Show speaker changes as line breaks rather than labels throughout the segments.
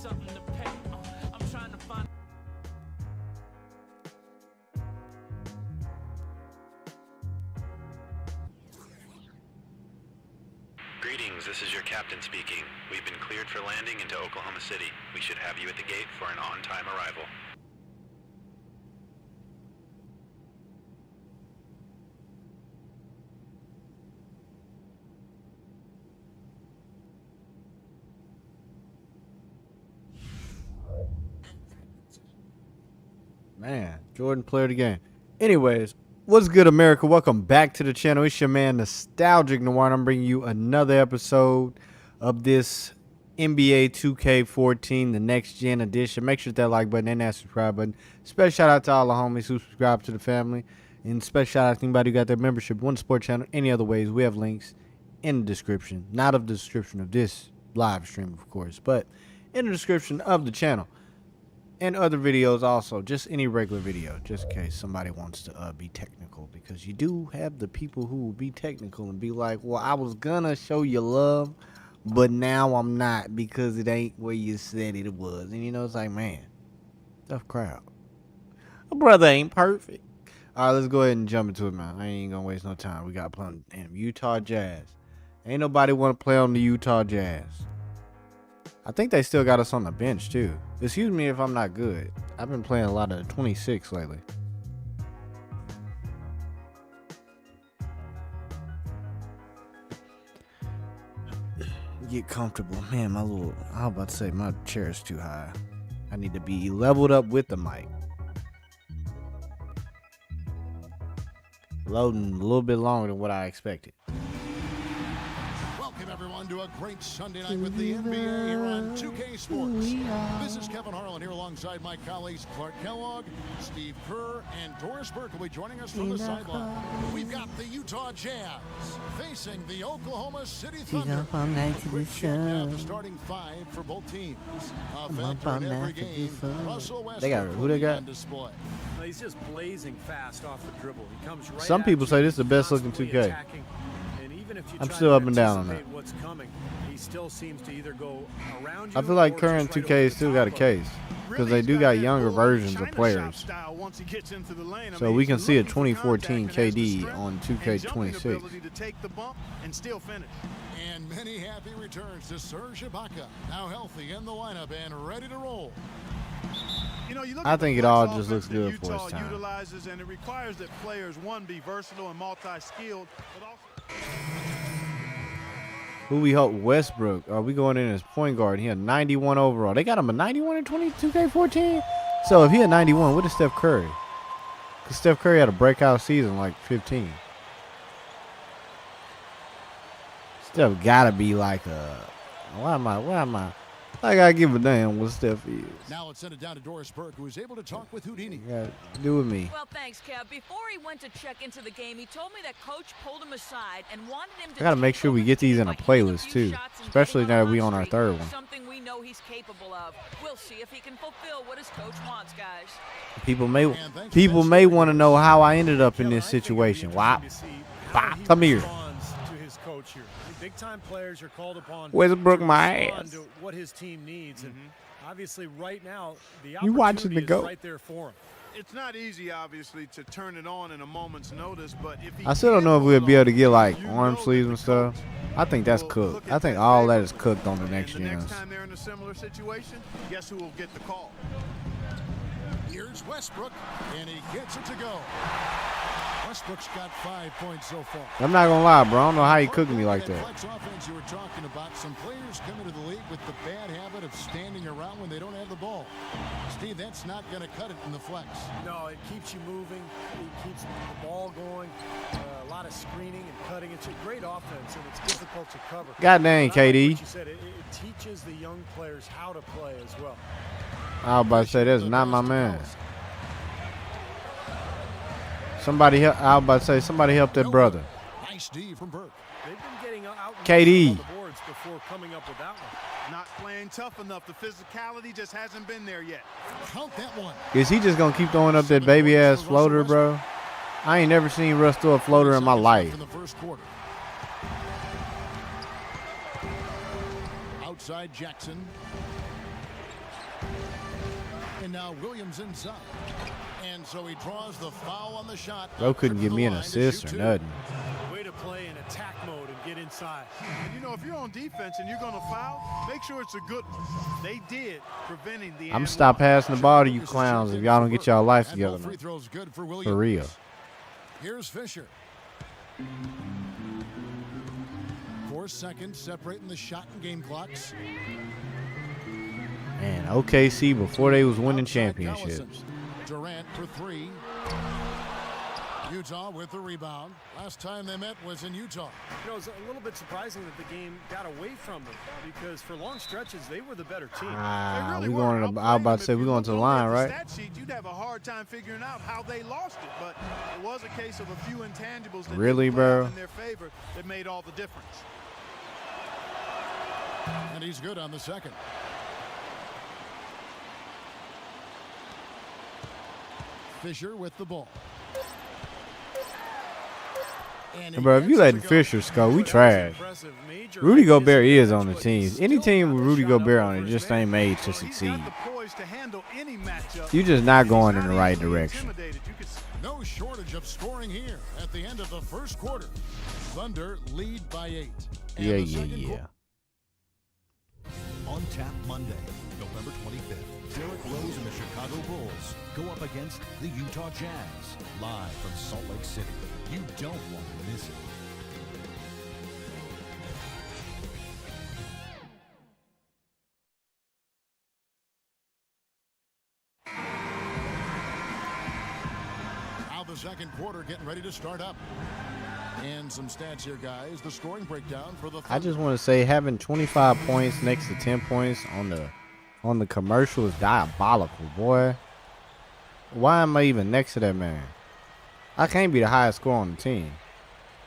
Greetings, this is your captain speaking. We've been cleared for landing into Oklahoma City. We should have you at the gate for an on-time arrival.
Man, Jordan player of the game. Anyways, what's good, America? Welcome back to the channel. It's your man, Nostalgic Noir, and I'm bringing you another episode of this NBA 2K14, the next gen edition. Make sure to hit that like button and that subscribe button. Special shout out to all the homies who subscribe to the family. And special shout out to anybody who got their membership, one sport channel, any other ways. We have links in the description. Not of the description of this live stream, of course, but in the description of the channel. And other videos also, just any regular video, just in case somebody wants to be technical, because you do have the people who will be technical and be like, well, I was gonna show you love, but now I'm not because it ain't where you said it was. And you know, it's like, man, tough crowd. A brother ain't perfect. All right, let's go ahead and jump into it, man. I ain't gonna waste no time. We got playing Utah Jazz. Ain't nobody want to play on the Utah Jazz. I think they still got us on the bench, too. Excuse me if I'm not good. I've been playing a lot of 26 lately. Get comfortable. Man, I was about to say, my chair is too high. I need to be leveled up with the mic. Loading a little bit longer than what I expected.
Welcome everyone to a great Sunday night with the NBA here on 2K Sports. This is Kevin Harlan here alongside my colleagues Clark Kellogg, Steve Kerr, and Doris Burke will be joining us from the sideline. We've got the Utah Jazz facing the Oklahoma City Thunder. Quick check now the starting five for both teams. A factor in every game. Russell Westbrook
They got who they got?
on display.
He's just blazing fast off the dribble. He comes right
Some
at
people
you,
say this is the best looking
constantly
2K.
attacking. And even if you
I'm
try
still
to
up and down on
anticipate
that.
what's coming, he still seems to either go around you
I feel like
or
current
just right
2K
over
still
the
got a
top of you.
case. Because they do got younger versions of players. So we can see a 2014 KD on 2K26.
And many happy returns to Serge Ibaka, now healthy in the lineup and ready to roll.
You know, you look
I
at the
think it
flex
all
offense
just looks
that
good for
Utah
its time.
utilizes, and it requires that players, one, be versatile and multi-skilled, but also...
Who we hope? Westbrook. Are we going in as point guard? He had 91 overall. They got him a 91 in 2K14? So if he had 91, what is Steph Curry? Because Steph Curry had a breakout season like 15. Steph got to be like a... Why am I? I got to give a damn what Steph is.
Now let's send it down to Doris Burke, who was able to talk with Houdini.
Got to do with me.
Well, thanks, Kev. Before he went to check into the game, he told me that Coach pulled him aside and wanted him to...
I gotta make sure we get these in a playlist, too. Especially now that we on our third one.
Something we know he's capable of. We'll see if he can fulfill what his coach wants, guys.
People may want to know how I ended up in this situation. Wow. Come here.
Big time players are called upon.
Westbrook,
to
my
respond
ass.
to what his team needs, and obviously right now the
You watching
opportunity
the
is
GOAT?
right there for him.
It's not easy, obviously, to turn it on in a moment's notice, but if he
I still don't
can
know if
pull
we'll
it
be able
off,
to get like
you
arm
know
sleeves
that
and
the
stuff.
coach
I think that's
will
cooked.
look
I
at
think
that
all that
favor.
is cooked on the next
And the
gens.
next time they're in a similar situation, guess who will get the call?
Here's Westbrook, and he gets it to go. Westbrook's got 5 points so far.
I'm not gonna lie, bro. I don't know how he cooking me like that.
Flex offense you were talking about. Some players come into the league with the bad habit of standing around when they don't have the ball. Steve, that's not going to cut it in the flex.
No, it keeps you moving. It keeps the ball going. A lot of screening and cutting. It's a great offense, and it's difficult to cover.
God dang,
But I like
KD.
what you said. It teaches the young players how to play as well.
I was about to say that's not my man. Somebody help. I was about to say somebody help that brother.
Nice D from Burke.
They've been getting out
KD.
on the boards before coming up with that one.
Not playing tough enough. The physicality just hasn't been there yet.
Count that one.
Is he just gonna keep throwing up that baby ass floater, bro? I ain't never seen Russ throw a floater in my life.
In the first quarter. Outside Jackson. And now Williams inside. And so he draws the foul on the shot.
Bro couldn't give me an
Line to
assist
shoot
or
two.
nothing.
Way to play in attack mode and get inside.
And you know, if you're on defense and you're going to foul, make sure it's a good one. They did, preventing the
I'm
and
stop
one.
passing the ball to you clowns if y'all don't get y'all life
And ball
together,
free
man.
throws good for Williams.
For real.
Here's Fisher. 4 seconds separating the shot and game clocks.
Man, OKC before they was winning
Outside
championships.
Collison. Durant for 3. Utah with the rebound. Last time they met was in Utah.
You know, it's a little bit surprising that the game got away from them because for long stretches they were the better team.
Ah,
They
we
really
going
were
to, I was about to say we going to the line, right?
Stat sheet, you'd have a hard time figuring out how they lost it, but it was a case of a few intangibles that
Really,
didn't play out
bro?
in their favor that made all the difference.
And he's good on the second. Fisher with the ball. And he
Bro, if you
gets it
letting
to go.
Fisher score, we
That was
trash.
impressive. Major
Rudy
height
Gobert is
disadvantage,
on the
but
team.
he
Any
still
team
got
with
the
Rudy
shot up
Gobert
over
on it
his
just
man.
ain't made to
He's
succeed.
got the poise to handle any matchup.
You just not
He's
going in
not
the right
easily
direction.
intimidated. You could
No shortage of scoring here at the end of the first quarter. Thunder lead by 8. And
Yeah,
the
yeah,
second
yeah.
quarter-
On Tap Monday, November 25th, Derrick Rose and the Chicago Bulls go up against the Utah Jazz, live from Salt Lake City. You don't want to miss it.
Now the second quarter getting ready to start up. And some stats here, guys. The scoring breakdown for the
I just want to say having 25 points next to 10 points on the commercial is diabolical, boy. Why am I even next to that man? I can't be the highest scorer on the team.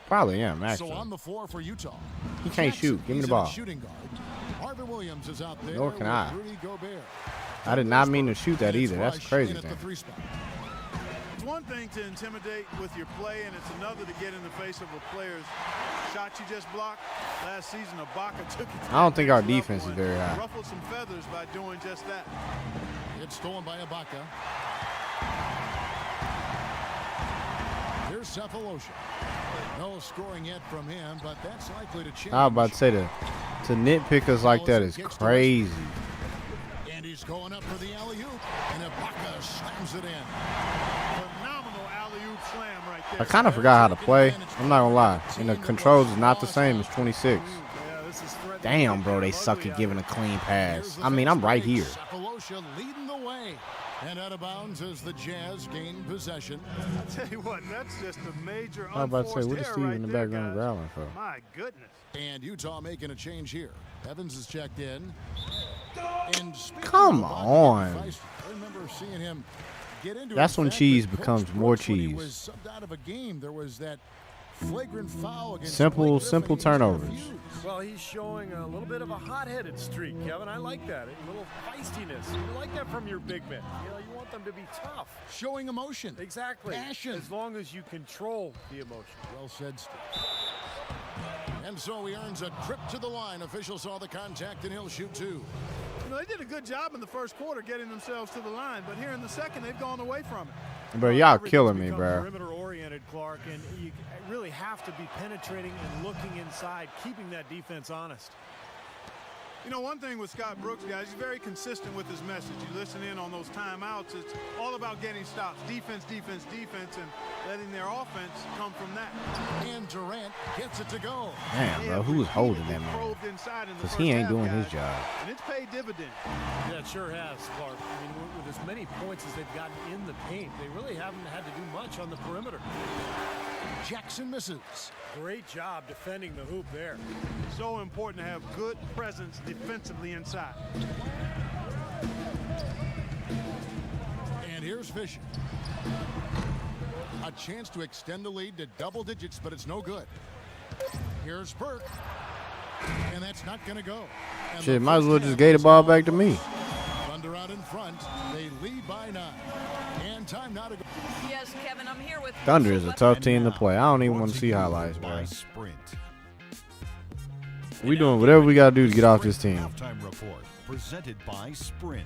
Probably am,
So
actually.
on the floor for Utah.
He can't
Jackson,
shoot. Give me
he's
the
in
ball.
at shooting guard. Marvin Williams is out there.
Nor can
with
I.
Rudy Gobert.
I did not mean to shoot that
And it's
either. That's
Rush
crazy
in at the
thing.
3 spot.
It's one thing to intimidate with your play, and it's another to get in the face of a player's shot you just blocked. Last season, Ibaka took it to
I don't
the
think our
next level
defense is
and
very high.
ruffled some feathers by doing just that.
It's stolen by Ibaka. Here's Cephalosha. No scoring yet from him, but that's likely to change.
I was about to say to nitpick us like that is crazy.
And he's going up for the alley-oop, and Ibaka slams it in.
Phenomenal alley-oop slam right there.
I kind of forgot how to play. I'm not gonna lie. And the controls is not the same as 26.
Yeah, this is threatening to
Damn,
get
bro,
kind
they
of
suck
ugly
at
out
giving a
there.
clean
Here's
pass.
the
I mean, I'm right here.
Cephalosha leading the way. And out of bounds as the Jazz gain possession.
I tell you what, that's just a major
I was about to say,
unforced
what is
error
Steve
right
in the
there,
background
guys.
growling for?
My goodness.
And Utah making a change here. Evans is checked in. And speaking
Come
of Ibaka,
on.
Feist, I remember seeing him get into
That's
it.
when
In fact,
cheese
with Coach
becomes more
Brooks when he
cheese.
was subbed out of a game. There was that flagrant foul against
Simple
Blake Griffin. He just
turnovers.
refused.
Well, he's showing a little bit of a hot-headed streak, Kevin. I like that. A little feistiness. You like that from your big men. You know, you want them to be tough.
Showing emotion.
Exactly.
Passion.
As long as you control the emotion.
Well said, Steve. And so he earns a trip to the line. Official saw the contact, and he'll shoot 2.
You know, they did a good job in the first quarter getting themselves to the line, but here in the second, they've gone away from it.
Bro, y'all
Everything's
killing me,
become
bro.
Perimeter-oriented, Clark, and you really have to be penetrating and looking inside, keeping that defense honest.
You know, one thing with Scott Brooks, guys, he's very consistent with his message. You listen in on those timeouts, it's all about getting stops. Defense, defense, defense, and letting their offense come from that.
And Durant gets it to go.
Damn,
They
bro,
have
who's holding that
repeatedly
man?
probed inside in the
Because
first
he ain't
half,
doing his
guys,
job.
And it's paid dividends.
Yeah, it sure has, Clark. I mean, with as many points as they've gotten in the paint, they really haven't had to do much on the perimeter.
Jackson misses.
Great job defending the hoop there.
So important to have good presence defensively inside.
And here's Fisher. A chance to extend the lead to double digits, but it's no good. Here's Burke. And that's not going to go. And
Shit,
the
might as
first
well
half
just gave the
is
ball
now
back to me.
Thunder out in front. They lead by 9. And time now to go.
Yes, Kevin, I'm here with
Thunder is a tough team to
now,
play. I don't even
brought
want to see
you
highlights,
by
bro.
Sprint.
We doing whatever we got to do to get off this team.
Halftime report. presented by Sprint.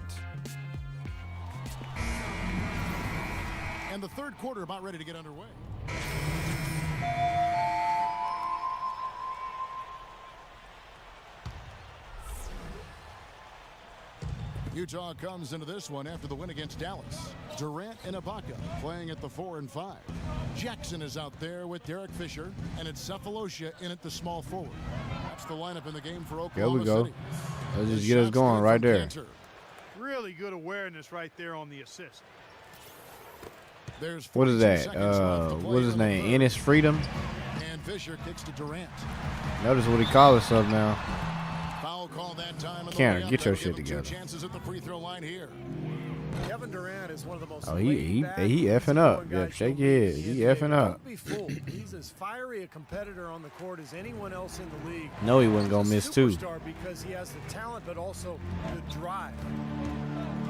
And the third quarter about ready to get underway. Utah comes into this one after the win against Dallas. Durant and Ibaka playing at the 4 and 5. Jackson is out there with Derek Fisher, and it's Cephalosha in at the small forward. That's the lineup in the game for Oklahoma
we go.
City.
Let's just get us going right there.
Really good awareness right there on the assist.
There's
What is
42
that?
seconds left to play
What is his
in the
name?
third.
Ennis Freedom?
And Fisher kicks to Durant.
Notice what he calls himself now.
Foul call that time.
Can't get your shit
Two
together.
chances at the free throw line here.
Kevin Durant is one of the most
Oh, he
laid-back,
effing up.
easygoing
Yeah,
guys
shake
you'll
your
meet
head.
in
He
the NBA.
effing up.
Don't be fooled. He's as fiery a competitor on the court as anyone else in the league.
No, he wasn't gonna
He's a
miss too.
superstar because he has the talent, but also the drive.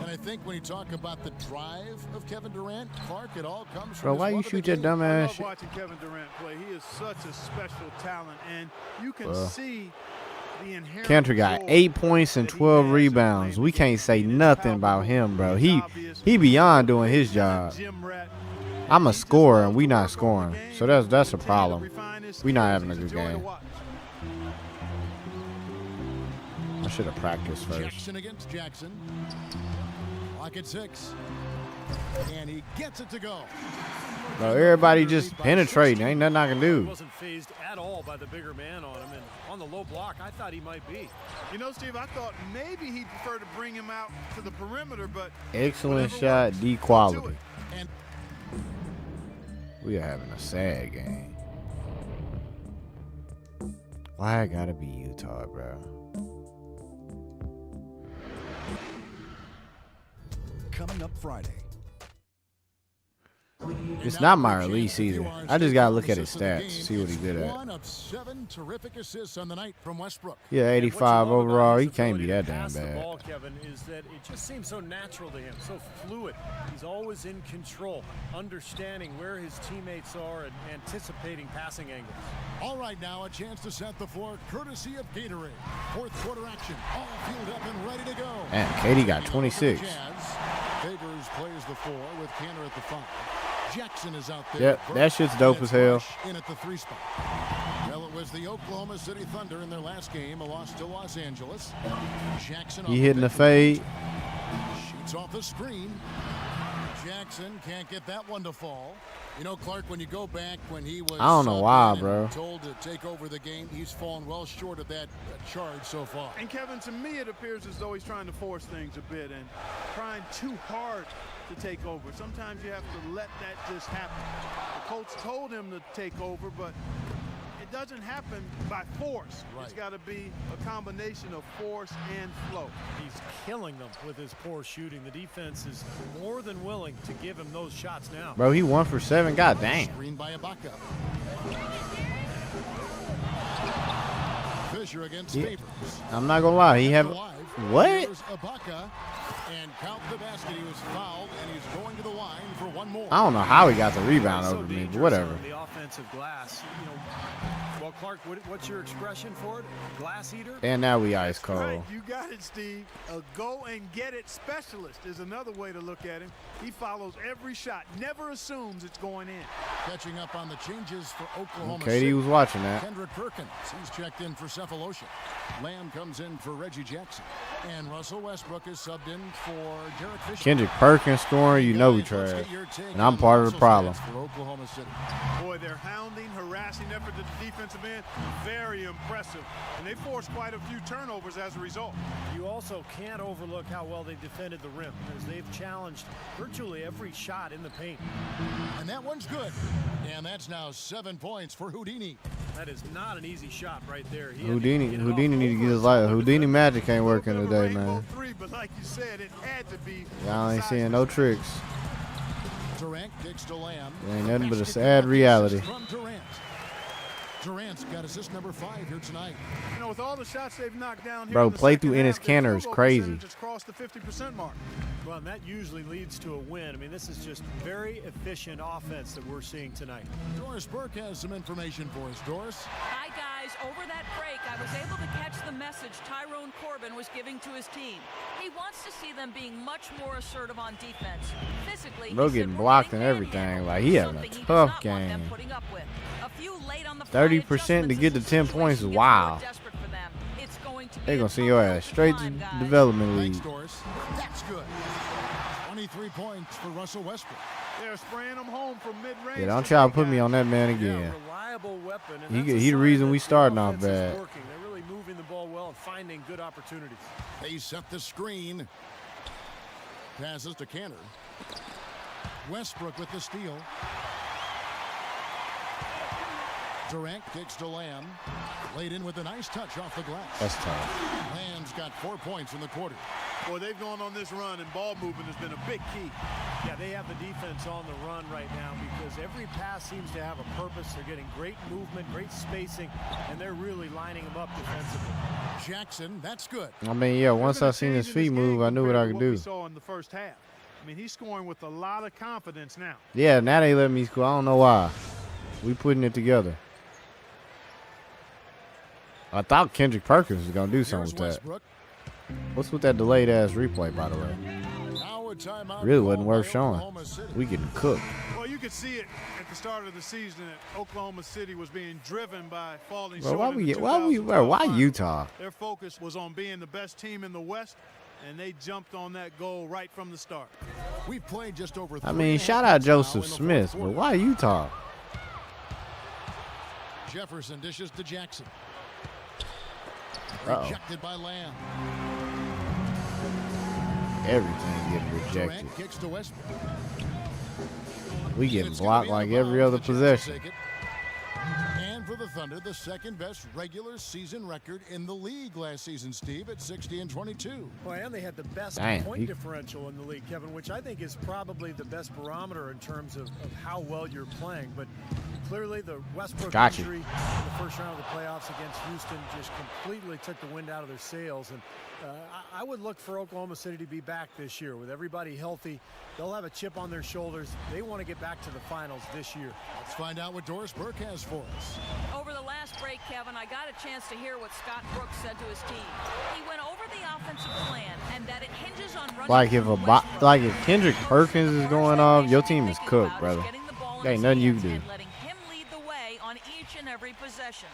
And I think when you talk about the drive of Kevin Durant, Clark, it all comes from
Bro,
his
why you
love of the
shoot that
game.
dumb
I
ass
love
shit?
watching Kevin Durant play. He is such a special talent, and you can see the inherent
Cantor got
role
8 points and
that he
12
has in
rebounds.
playing
We
the
can't
game.
say
I mean, it's
nothing about
palpable,
him, bro.
it's
He
obvious.
beyond doing his
He's not a
job.
gym rat.
I'm a
He just
scorer
loves
and we
to
not
work on
scoring.
the game,
So that's a
continue to
problem.
refine his
We not
skills.
having a
He's
good
joy to
game.
watch.
I should have practiced first.
Jackson against Jackson. Clock at 6. And he gets it to go.
Bro, everybody just penetrating. Ain't nothing I can
He
do.
wasn't phased at all by the bigger man on him, and on the low block, I thought he might be.
You know, Steve, I thought maybe he'd prefer to bring him out to the perimeter, but
Excellent
whatever
shot,
works.
D
Do
quality.
it.
And
We are having a sad game. Why I gotta be Utah, bro?
Coming up Friday.
It's not my release either. I just gotta look at his stats, see what he's good at.
One of 7 terrific assists on the night from Westbrook.
Yeah,
And what you
85
love about
overall.
his
He can't be
ability
that
to
damn
pass the
bad.
ball, Kevin, is that it just seems so natural to him, so fluid. He's always in control, understanding where his teammates are and anticipating passing angles.
All right, now a chance to set the floor, courtesy of Gatorade. Fourth quarter action, all fueled up and ready to go.
Man, Katie got
And over
26.
the Jazz. Favors plays the 4 with Cantor at the 5. Jackson is out there.
Yep, that shit's dope
And
as
it's
hell.
Rush in at the 3 spot. Well, it was the Oklahoma City Thunder in their last game, a loss to Los Angeles. Jackson
He hitting the fade.
Shoots off the screen. Jackson can't get that one to fall. You know, Clark, when you go back when he was
I don't know
subbed
why,
in and
bro.
told to take over the game, he's fallen well short of that charge so far.
And Kevin, to me, it appears as though he's trying to force things a bit and trying too hard to take over. Sometimes you have to let that just happen. The coach told him to take over, but it doesn't happen by force.
Right.
It's got to be a combination of force and flow.
He's killing them with his poor shooting. The defense is more than willing to give him those shots now.
Bro, he 1 for 7. God damn.
Screen by Ibaka. Fisher against
Yeah.
Favors.
I'm not gonna lie. He have
Alive.
what?
Here's Ibaka. And count the basket. He was fouled, and he's going to the line for one more.
I don't know how he got the rebound
So
over me, but
dangerous
whatever.
on the offensive glass. You know, well, Clark, what's your expression for it? Glass eater?
And now we ice cold.
Right, you got it, Steve. A go and get it specialist is another way to look at him. He follows every shot, never assumes it's going in.
Catching up on the changes for Oklahoma
Katie
City.
was watching that.
Kendrick Perkins, he's checked in for Cephalosha. Lamb comes in for Reggie Jackson. And Russell Westbrook is subbed in for Derek Fisher.
Kendrick Perkins scoring, you know we
Guys, let's
trash.
get your take
And I'm
on
part of the
Russell's
problem.
stats for Oklahoma City.
Boy, their hounding, harassing effort at the defensive end, very impressive. And they forced quite a few turnovers as a result.
You also can't overlook how well they defended the rim, as they've challenged virtually every shot in the paint.
And that one's good. And that's now 7 points for Houdini.
That is not an easy shot right there. He had to
Houdini
get it off
need to
over
get his
a
life.
solid
Houdini
defender.
magic ain't working
Little bit of a
today,
rainbow
man.
three, but like you said, it had to be.
Y'all ain't
besides
seeing no
the-
tricks.
Durant kicks to Lamb.
It ain't nothing but a
Basket
sad
assist
reality.
From Durant. Durant's got assist number 5 here tonight.
You know, with all the shots they've knocked down here
Bro,
in the
play
second
through Enes
half, their
Kanter
field
is
goal
crazy.
percentage has crossed the 50% mark.
Well, and that usually leads to a win. I mean, this is just very efficient offense that we're seeing tonight.
Doris Burke has some information for us. Doris?
Hi, guys. Over that break, I was able to catch the message Tyrone Corbin was giving to his team. He wants to see them being much more assertive on defense. Physically,
Bro getting blocked and everything. Like, he having a tough game. 30% to get to 10 points is wild. They're going to send your ass straight to development league.
Thanks, Doris. That's good. 23 points for Russell Westbrook.
They're spraying them home from mid-range.
Yeah, don't try to put me on that man again.
Reliable weapon.
He the reason we starting off bad.
They're really moving the ball well and finding good opportunities.
They set the screen. Passes to Cantor. Westbrook with the steal. Durant kicks to Lamb. Laid in with a nice touch off the glass.
That's tough.
Lamb's got 4 points in the quarter.
Boy, they've gone on this run, and ball movement has been a big key.
Yeah, they have the defense on the run right now because every pass seems to have a purpose. They're getting great movement, great spacing, and they're really lining them up defensively.
Jackson, that's good.
I mean, yeah, once I seen his feet move, I knew what I could do.
We saw in the first half. I mean, he's scoring with a lot of confidence now.
Yeah, now they let me score. I don't know why. We putting it together. I thought Kendrick Perkins was going to do something with that. What's with that delayed ass replay, by the way? Really wasn't worth showing. We getting cooked.
Well, you could see it at the start of the season that Oklahoma City was being driven by falling
Bro,
short.
why Utah?
Their focus was on being the best team in the West, and they jumped on that goal right from the start.
We've played just over.
I mean, shout out Joseph Smith, but why Utah?
Jefferson dishes to Jackson.
Uh-oh.
Rejected by Lamb.
Everything getting rejected.
Durant kicks to Westbrook.
We getting blocked like every other possession.
And for the Thunder, the second best regular season record in the league last season, Steve, at 60-22.
Well, and they had the best point differential in the league, Kevin, which I think is probably the best barometer in terms of how well you're playing. But clearly the Westbrook injury in the first round of the playoffs against Houston just completely took the wind out of their sails. And I would look for Oklahoma City to be back this year with everybody healthy. They'll have a chip on their shoulders. They want to get back to the finals this year.
Let's find out what Doris Burke has for us.
Over the last break, Kevin, I got a chance to hear what Scott Brooks said to his team. He went over the offensive plan and that it hinges on running.
Like if Kendrick Perkins is going off, your team is cooked, brother. There ain't nothing you can do.
Letting him lead the way on each and every possession.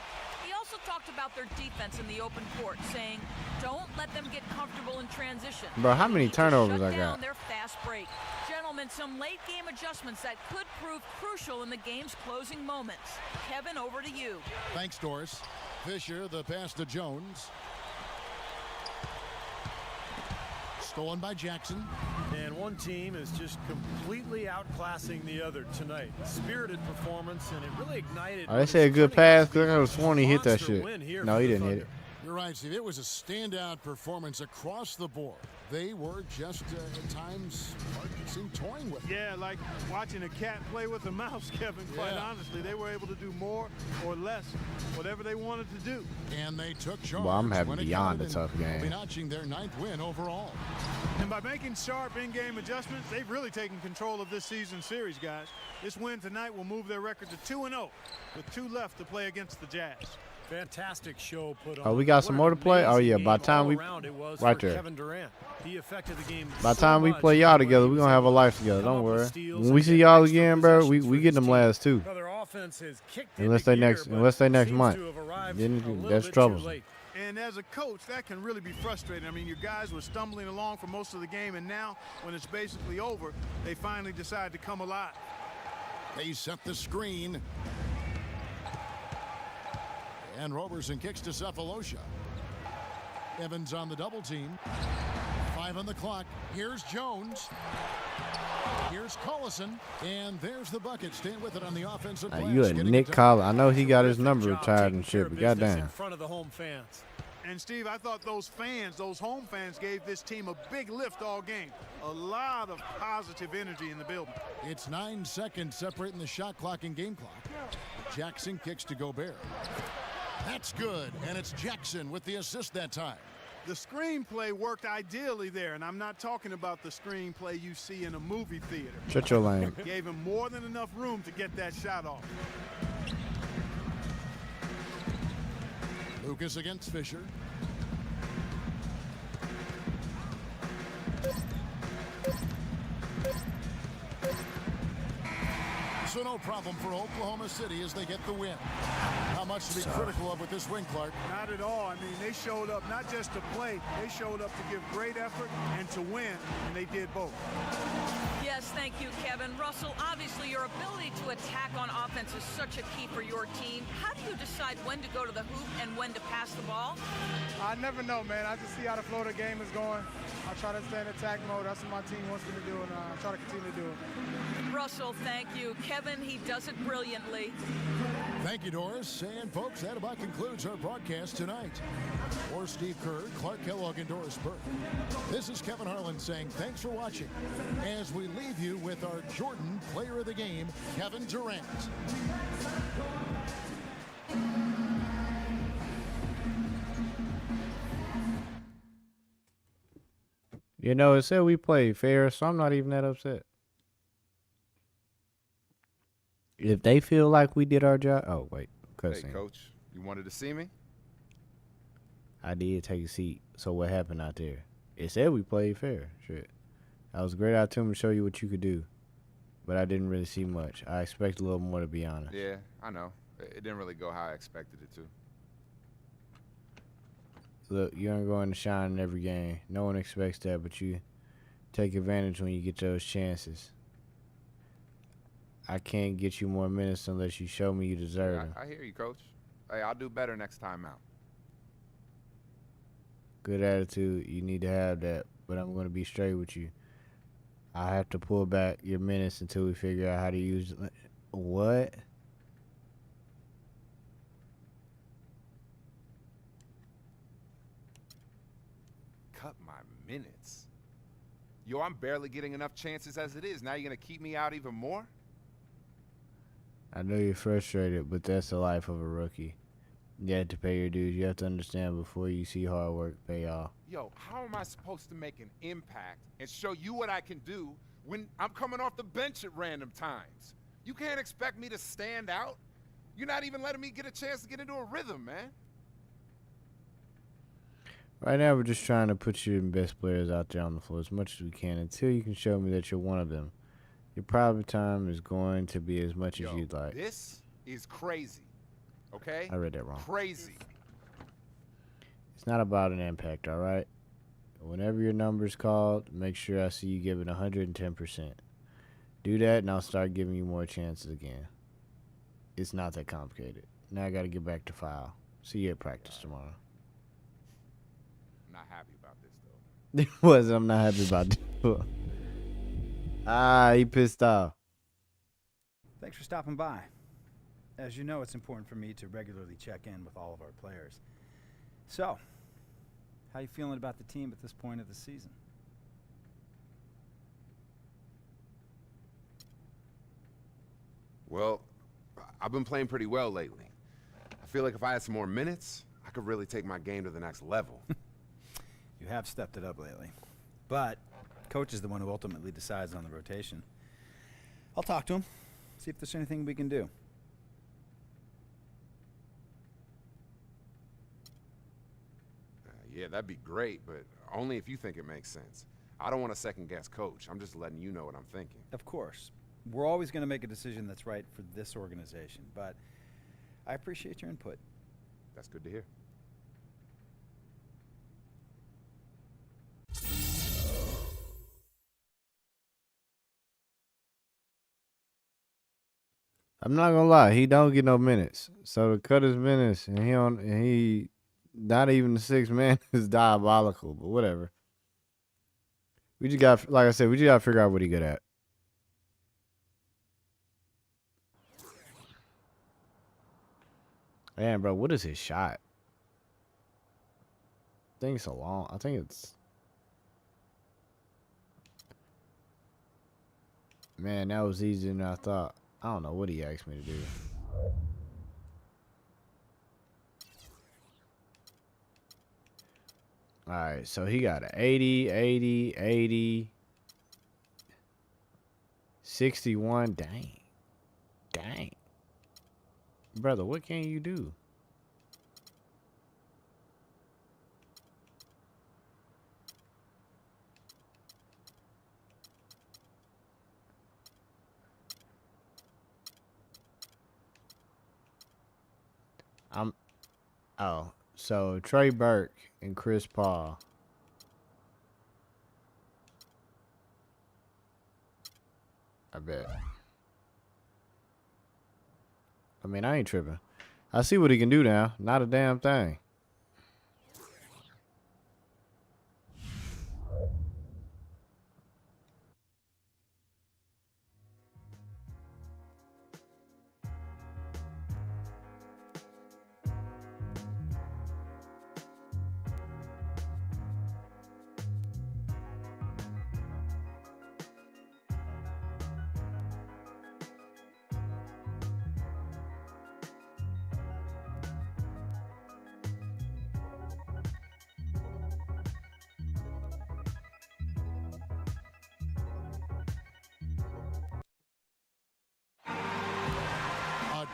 He also talked about their defense in the open court, saying, "Don't let them get comfortable in transition."
Bro, how many turnovers I got?
Their fast break. Gentlemen, some late game adjustments that could prove crucial in the game's closing moments. Kevin, over to you.
Thanks, Doris. Fisher, the pass to Jones. Stolen by Jackson.
And one team is just completely outclassing the other tonight. Spirited performance, and it really ignited.
Oh, they say a good pass because I could have sworn he hit that shit. No, he didn't hit it.
You're right, Steve. It was a standout performance across the board. They were just, at times, it seemed toying with it.
Yeah, like watching a cat play with a mouse, Kevin, quite honestly. They were able to do more or less, whatever they wanted to do.
And they took charge.
Well, I'm having beyond a tough game.
Notching their 9th win overall.
And by making sharp in-game adjustments, they've really taken control of this season series, guys. This win tonight will move their record to 2-0 with 2 left to play against the Jazz.
Fantastic show put on.
Oh, we got some more to play? Oh, yeah. By the time we... Right there.
Kevin Durant. He affected the game
by the time we play y'all together, we're going to have a life together. Don't worry. When we see y'all again, bro, we get them last two. Unless they next month. Then that's troublesome.
And as a coach, that can really be frustrating. I mean, your guys were stumbling along for most of the game, and now, when it's basically over, they finally decide to come alive.
They set the screen. And Roberson kicks to Cephalosha. Evans on the double team. 5 on the clock. Here's Jones. Here's Collison. And there's the bucket. Staying with it on the offensive glass.
You a Nick Collins. I know he got his number retired and shit, but goddamn.
In front of the home fans.
And, Steve, I thought those fans, those home fans, gave this team a big lift all game. A lot of positive energy in the building.
It's 9 seconds separating the shot clock and game clock. Jackson kicks to Gobert. That's good, and it's Jackson with the assist that time.
The screenplay worked ideally there, and I'm not talking about the screenplay you see in a movie theater.
Shut your lane.
Gave him more than enough room to get that shot off.
Lucas against Fisher. So no problem for Oklahoma City as they get the win. How much to be critical of with this win, Clark?
Not at all. I mean, they showed up not just to play, they showed up to give great effort and to win, and they did both.
Yes, thank you, Kevin. Russell, obviously your ability to attack on offense is such a key for your team. How do you decide when to go to the hoop and when to pass the ball?
I never know, man. I just see how the flow of the game is going. I try to stay in attack mode. That's what my team wants me to do, and I try to continue to do it.
Russell, thank you. Kevin, he does it brilliantly.
Thank you, Doris. And folks, that about concludes our broadcast tonight. For Steve Kerr, Clark Kellogg, and Doris Burke, this is Kevin Harlan saying thanks for watching as we leave you with our Jordan Player of the Game, Kevin Durant.
You know, it said we played fair, so I'm not even that upset. If they feel like we did our job, oh wait,
Hey, Coach, you wanted to see me?
I did take a seat. So what happened out there? It said we played fair. Shit, I was a great opportunity to show you what you could do, but I didn't really see much. I expect a little more, to be honest.
Yeah, I know. It didn't really go how I expected it to.
Look, you aren't going to shine in every game. No one expects that, but you take advantage when you get those chances. I can't get you more minutes unless you show me you deserve them.
I hear you, Coach. Hey, I'll do better next time out.
Good attitude. You need to have that, but I'm going to be straight with you. I have to pull back your minutes until we figure out how to use it. What?
Cut my minutes. Yo, I'm barely getting enough chances as it is. Now you're going to keep me out even more?
I know you're frustrated, but that's the life of a rookie. You have to pay your dues. You have to understand before you see hard work pay off.
Yo, how am I supposed to make an impact and show you what I can do when I'm coming off the bench at random times? You can't expect me to stand out. You're not even letting me get a chance to get into a rhythm, man.
Right now, we're just trying to put your best players out there on the floor as much as we can until you can show me that you're one of them. Your private time is going to be as much as you'd like.
This is crazy, okay?
I read that wrong.
Crazy.
It's not about an impact, all right? Whenever your number's called, make sure I see you give it 110%. Do that, and I'll start giving you more chances again. It's not that complicated. Now I got to get back to file. See you at practice tomorrow.
I'm not happy about this, though.
It was. I'm not happy about this. He pissed off.
Thanks for stopping by. As you know, it's important for me to regularly check in with all of our players. So, how you feeling about the team at this point of the season?
Well, I've been playing pretty well lately. I feel like if I had some more minutes, I could really take my game to the next level.
You have stepped it up lately. But coach is the one who ultimately decides on the rotation. I'll talk to him, see if there's anything we can do.
Yeah, that'd be great, but only if you think it makes sense. I don't want to second-guess Coach. I'm just letting you know what I'm thinking.
Of course. We're always going to make a decision that's right for this organization, but I appreciate your input.
That's good to hear.
I'm not gonna lie, he don't get no minutes. So to cut his minutes and he not even the sixth man is diabolical, but whatever. We just got, like I said, we just gotta figure out what he good at. Man, bro, what is his shot? I think it's so long. I think it's... Man, that was easier than I thought. I don't know what he asked me to do. Alright, so he got an 80, 80, 80, 61. Dang. Dang. Brother, what can you do? Oh, so Trey Burke and Chris Paul. I bet. I mean, I ain't tripping. I see what he can do now. Not a damn thing.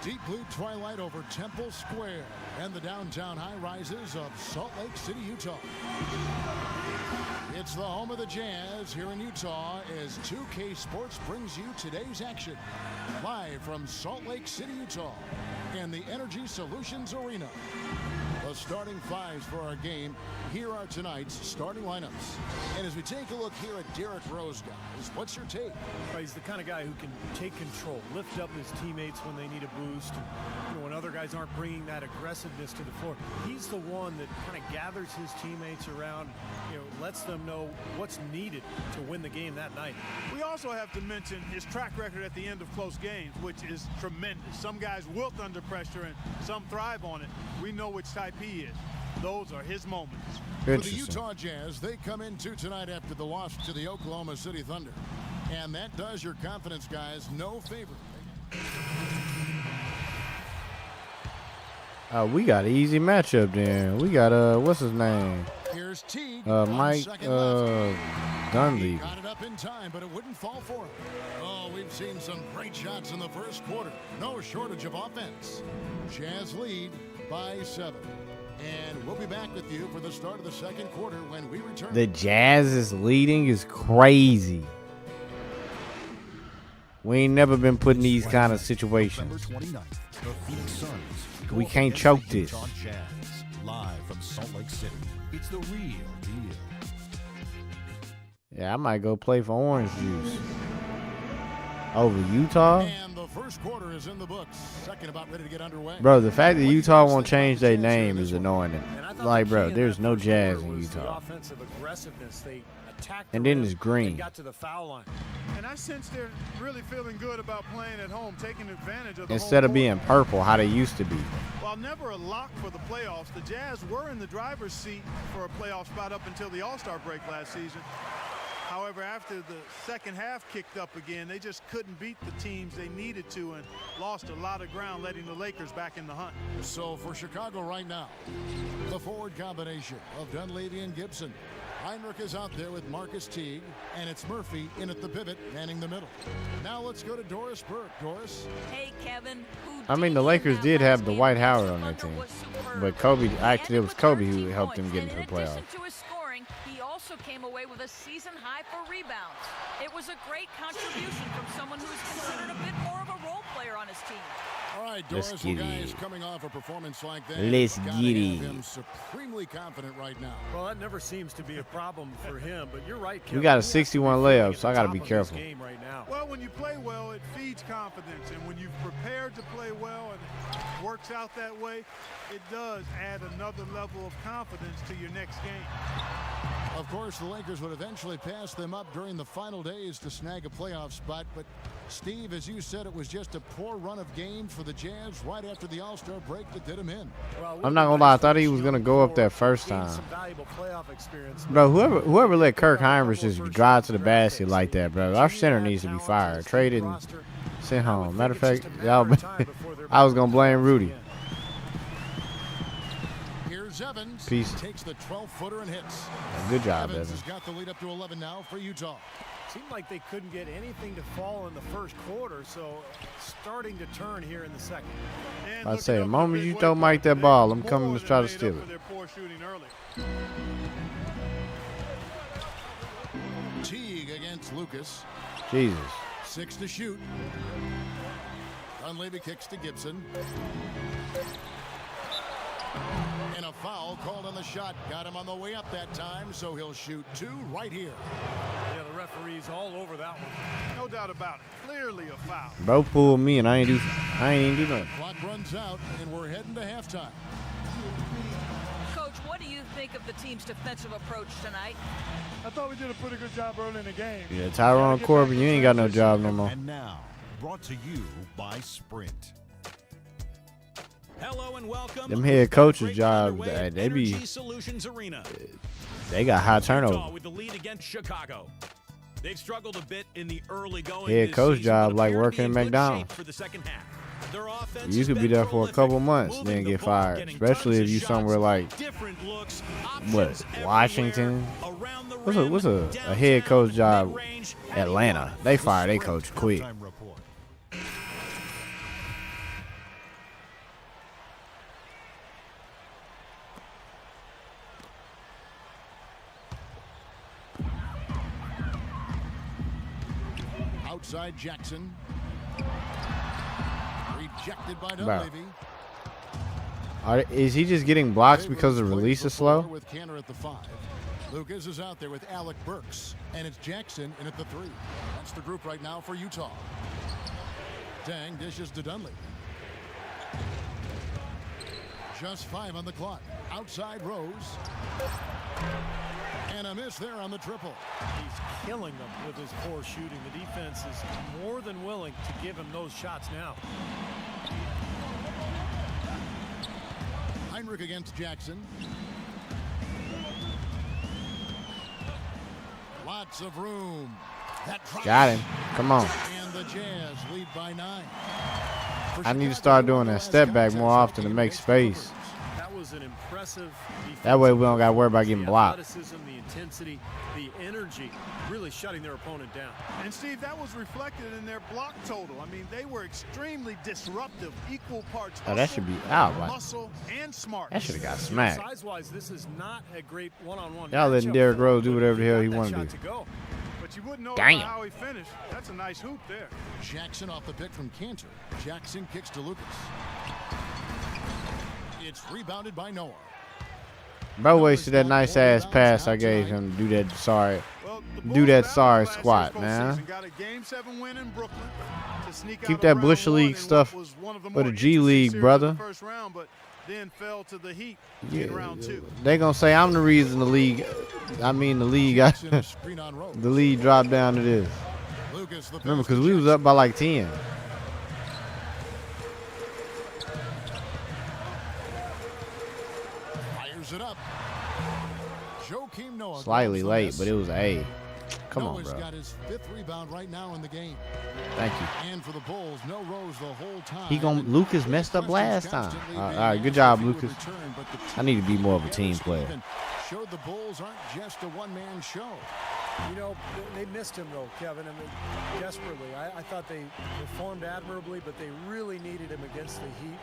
Deep blue twilight over Temple Square and the downtown high-rises of Salt Lake City, Utah. It's the home of the Jazz here in Utah as 2K Sports brings you today's action. Live from Salt Lake City, Utah and the Energy Solutions Arena. The starting fives for our game. Here are tonight's starting lineups. And as we take a look here at Derrick Rose, guys, what's your take?
He's the kind of guy who can take control, lift up his teammates when they need a boost. You know, when other guys aren't bringing that aggressiveness to the floor, he's the one that kind of gathers his teammates around, you know, lets them know what's needed to win the game that night.
We also have to mention his track record at the end of close games, which is tremendous. Some guys wilt under pressure and some thrive on it. We know which type he is. Those are his moments.
For the Utah Jazz, they come into tonight after the loss to the Oklahoma City Thunder. And that does your confidence, guys, no favor.
We got an easy matchup then. We got, what's his name?
Here's Teague.
Mike, Dunleavy.
Got it up in time, but it wouldn't fall for him. Oh, we've seen some great shots in the first quarter. No shortage of offense. Jazz lead by 7. And we'll be back with you for the start of the second quarter when we return.
The Jazz is leading is crazy. We ain't never been put in these kind of situations. We can't choke this.
Live from Salt Lake City. It's the real deal.
Yeah, I might go play for Orange Juice. Over Utah?
And the first quarter is in the books. Second about ready to get underway.
Bro, the fact that Utah won't change their name is annoying. Like, bro, there's no Jazz in Utah. And then it's green.
Got to the foul line.
And I sense they're really feeling good about playing at home, taking advantage of the
Instead
home
of being purple, how they used to be.
While never a lock for the playoffs, the Jazz were in the driver's seat for a playoff spot up until the All-Star break last season. However, after the second half kicked up again, they just couldn't beat the teams they needed to and lost a lot of ground, letting the Lakers back in the hunt.
So for Chicago right now, the forward combination of Dunleavy and Gibson. Heinrich is out there with Marcus Teague, and it's Murphy in at the pivot, manning the middle. Now let's go to Doris Burke. Doris?
Hey, Kevin.
I mean, the Lakers did have the Dwight Howard on their team. But Kobe, actually, it was Kobe who helped them get into the playoffs.
He also came away with a season high for rebounds. It was a great contribution from someone who's considered a bit more of a role player on his team.
All right, Doris, well, guys, coming off a performance like that,
let's get it.
Him supremely confident right now.
Well, that never seems to be a problem for him, but you're right, Kevin.
We got a 61 layup, so I got to be careful.
Right now.
Well, when you play well, it feeds confidence, and when you've prepared to play well and it works out that way, it does add another level of confidence to your next game.
Of course, the Lakers would eventually pass them up during the final days to snag a playoff spot. But, Steve, as you said, it was just a poor run of games for the Jazz right after the All-Star break that did them in.
I'm not going to lie. I thought he was going to go up there first time. Bro, whoever let Kirk Heinrich just drive to the basket like that, bro, our center needs to be fired. Traded and sent home. Matter of fact, I was going to blame Rudy.
Evans
Peace.
Takes the 12-footer and hits.
Good job,
Evans.
Evans
has got the lead up to 11 now for Utah.
Seemed like they couldn't get anything to fall in the first quarter, so starting to turn here in the second.
I'd say, the moment you throw Mike that ball, I'm coming to try to steal it.
Teague against Lucas.
Jesus.
6 to shoot. Dunleavy kicks to Gibson. And a foul called on the shot. Got him on the way up that time, so he'll shoot 2 right here.
Yeah, the referee's all over that one.
No doubt about it. Clearly a foul.
Bro pulled me and I ain't even do nothing.
Clock runs out, and we're heading to halftime.
Coach, what do you think of the team's defensive approach tonight?
I thought we did a pretty good job early in the game.
Yeah, Tyrone Corbin, you ain't got no job no more.
And now, brought to you by Sprint. Hello and welcome.
Them head coaches' job, they be,
Solutions Arena.
they got high turnover.
With the lead against Chicago. They've struggled a bit in the early going.
Head
this
coach
season,
job
but
like
appear to
working
be
at
in good
McDonald's.
shape for the second half. Their offense
You could be
has been
there for a couple
prolific,
months,
moving
then
the
get
ball,
fired.
getting
Especially
tons
if you
of
somewhere
shots,
like
different looks,
what,
options
Washington?
everywhere, around the
What's
rim,
a head coach
downtown,
job?
mid-range,
Atlanta. They fired their coach quick.
Halftime report.
Outside Jackson. Rejected by
Bro.
Dunleavy.
Is he just getting blocks because the release is slow?
With Cantor at the 5. Lucas is out there with Alec Burks, and it's Jackson in at the 3. That's the group right now for Utah. Dang dishes to Dunleavy. Just 5 on the clock. Outside Rose. And a miss there on the triple.
He's killing them with his poor shooting. The defense is more than willing to give him those shots now.
Heinrich against Jackson. Lots of room. That
Got him. Come on.
And the Jazz lead by 9.
I need to start doing that step back more often to make space.
That was an impressive
That way we don't got to worry about getting blocked.
athleticism, the intensity, the energy, really shutting their opponent down.
And Steve, that was reflected in their block total. I mean, they were extremely disruptive, equal parts
Oh, that should be out. Like,
muscle and smart.
that should have got smacked.
Size-wise, this is not a great one-on-one.
Y'all letting
matchup
Derrick
for
Rose
him,
do
but
whatever the
he
hell
got
he
that
want to
shot
do.
Go. But you wouldn't know
Damn.
about how he finished. That's a nice hoop there.
Jackson off the pick from Cantor. Jackson kicks to Lucas. It's rebounded by Noah.
Bro wasted that nice ass pass I gave him to do that sorry.
Well, the
Do
Bulls
that
battled
sorry
last
squat,
year's
man.
postseason, got a Game 7 win in Brooklyn to sneak
Keep
out
that
of
Bush
round
League
one in what
stuff
was one of the
for
more
the G
interesting
League,
series
brother.
of the first round, but then fell to the Heat
Yeah,
in round 2.
they gonna say I'm the reason the league. I mean the league.
Jackson, screen on Rose.
The lead dropped down to this.
Lucas, the
Remember,
pass
because
to
we was up by like 10.
Fires it up. Joakim Noah.
Slightly
grabs the
late,
miss.
but it was A. Come on,
Noah's
bro.
got his 5th rebound right now in the game.
Thank you.
And for the Bulls, no Rose the whole time.
He gon' Lucas messed up last time. All right, good job, Lucas. I need to be more of a team player.
Showed the Bulls aren't just a one-man show.
You know, they missed him, though, Kevin, I mean, desperately. I thought they performed admirably, but they really needed him against the Heat.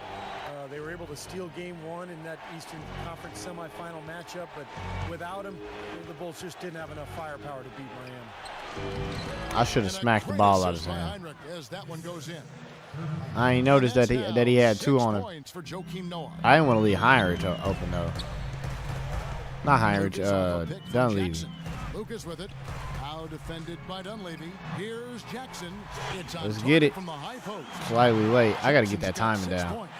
They were able to steal Game 1 in that Eastern Conference semifinal matchup, but without him, the Bulls just didn't have enough firepower to beat Miami.
I should have smacked the ball out of his hand.
Heinrich as that one goes in.
I ain't noticed that he had 2 on him.
Points for Joakim Noah.
I didn't want to leave Heinrich open though. Not Heinrich,
Lucas off a pick from
Dunleavy.
Jackson. Lucas with it. Now defended by Dunleavy. Here's Jackson. It's on
Let's
target
get it.
from the high post.
Slightly late. I got to get that
Jackson's
timing
got 6
down.
points.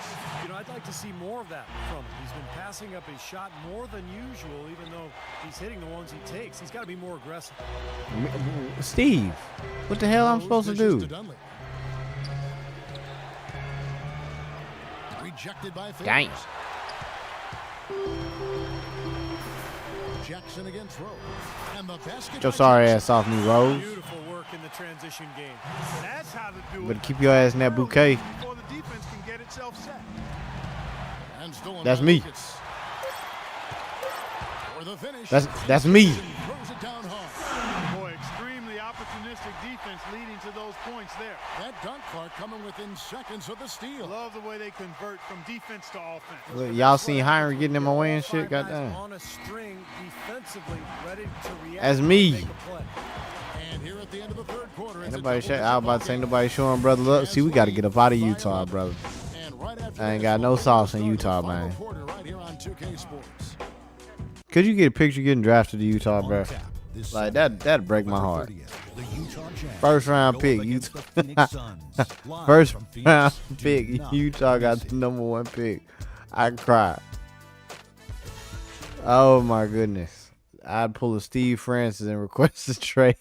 You know, I'd like to see more of that from him. He's been passing up his shot more than usual, even though he's hitting the ones he takes. He's got to be more aggressive.
Steve, what the hell I'm supposed to
Dishes
do?
Dunleavy. Rejected by Favors.
Dang.
Jackson against Rose. And the basket
Get your
by
sorry
Jackson.
ass off me, Rose.
Beautiful work in the transition game.
That's how to do
Better
it.
keep your ass in that bouquet.
Before the defense can get itself set.
And stolen
That's
by
me.
Lucas. For the finish.
That's me.
Jackson throws it down hard.
Boy, extremely opportunistic defense leading to those points there.
That dunk, Clark, coming within seconds of the steal.
Love the way they convert from defense to offense.
Look, y'all seen Heinrich getting in my way and shit?
Five guys
Goddamn.
on a string defensively, ready to react.
That's
and
me.
make a play.
And here at the end of the 3rd quarter,
Ain't
it's a
nobody
double-digit
I was about to say
ball
nobody
game.
showing brother love. See, we got to get up out of Utah, brother.
And right after
I ain't
this,
got no
we'll
sauce in
start the
Utah,
final
man.
quarter right here on
Could you get a picture getting drafted to Utah, bro? Like that'd break my heart. First round pick, Utah. First round pick, Utah got the #1 pick. I cried. Oh my goodness. I'd pull a Steve Francis and request a trade.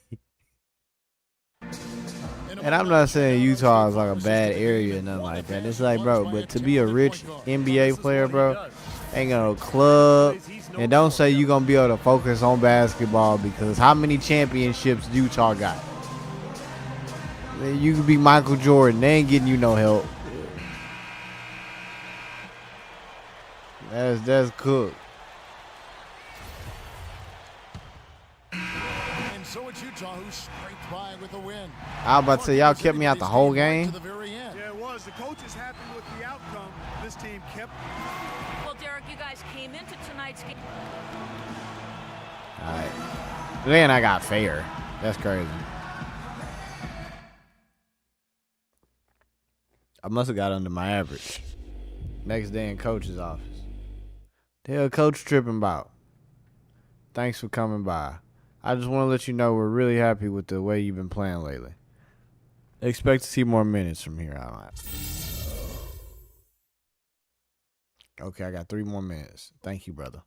And I'm not saying Utah is like a bad area or nothing like that. It's like, bro, but to be a rich NBA player, bro, ain't got no club. And don't say you're going to be able to focus on basketball, because how many championships Utah got? You could be Michael Jordan. They ain't getting you no help. That's cooked.
And so it's Utah who scraped by with a win.
I was about to say, y'all kept me out the whole game.
Yeah, it was. The coach is happy with the outcome. This team kept.
Well, Derek, you guys came into tonight's game.
All right. Then I got fair. That's crazy. I must have got under my average. Next day in coach's office. The hell coach tripping about? Thanks for coming by. I just want to let you know we're really happy with the way you've been playing lately. Expect to see more minutes from here on out. Okay, I got 3 more minutes. Thank you, brother.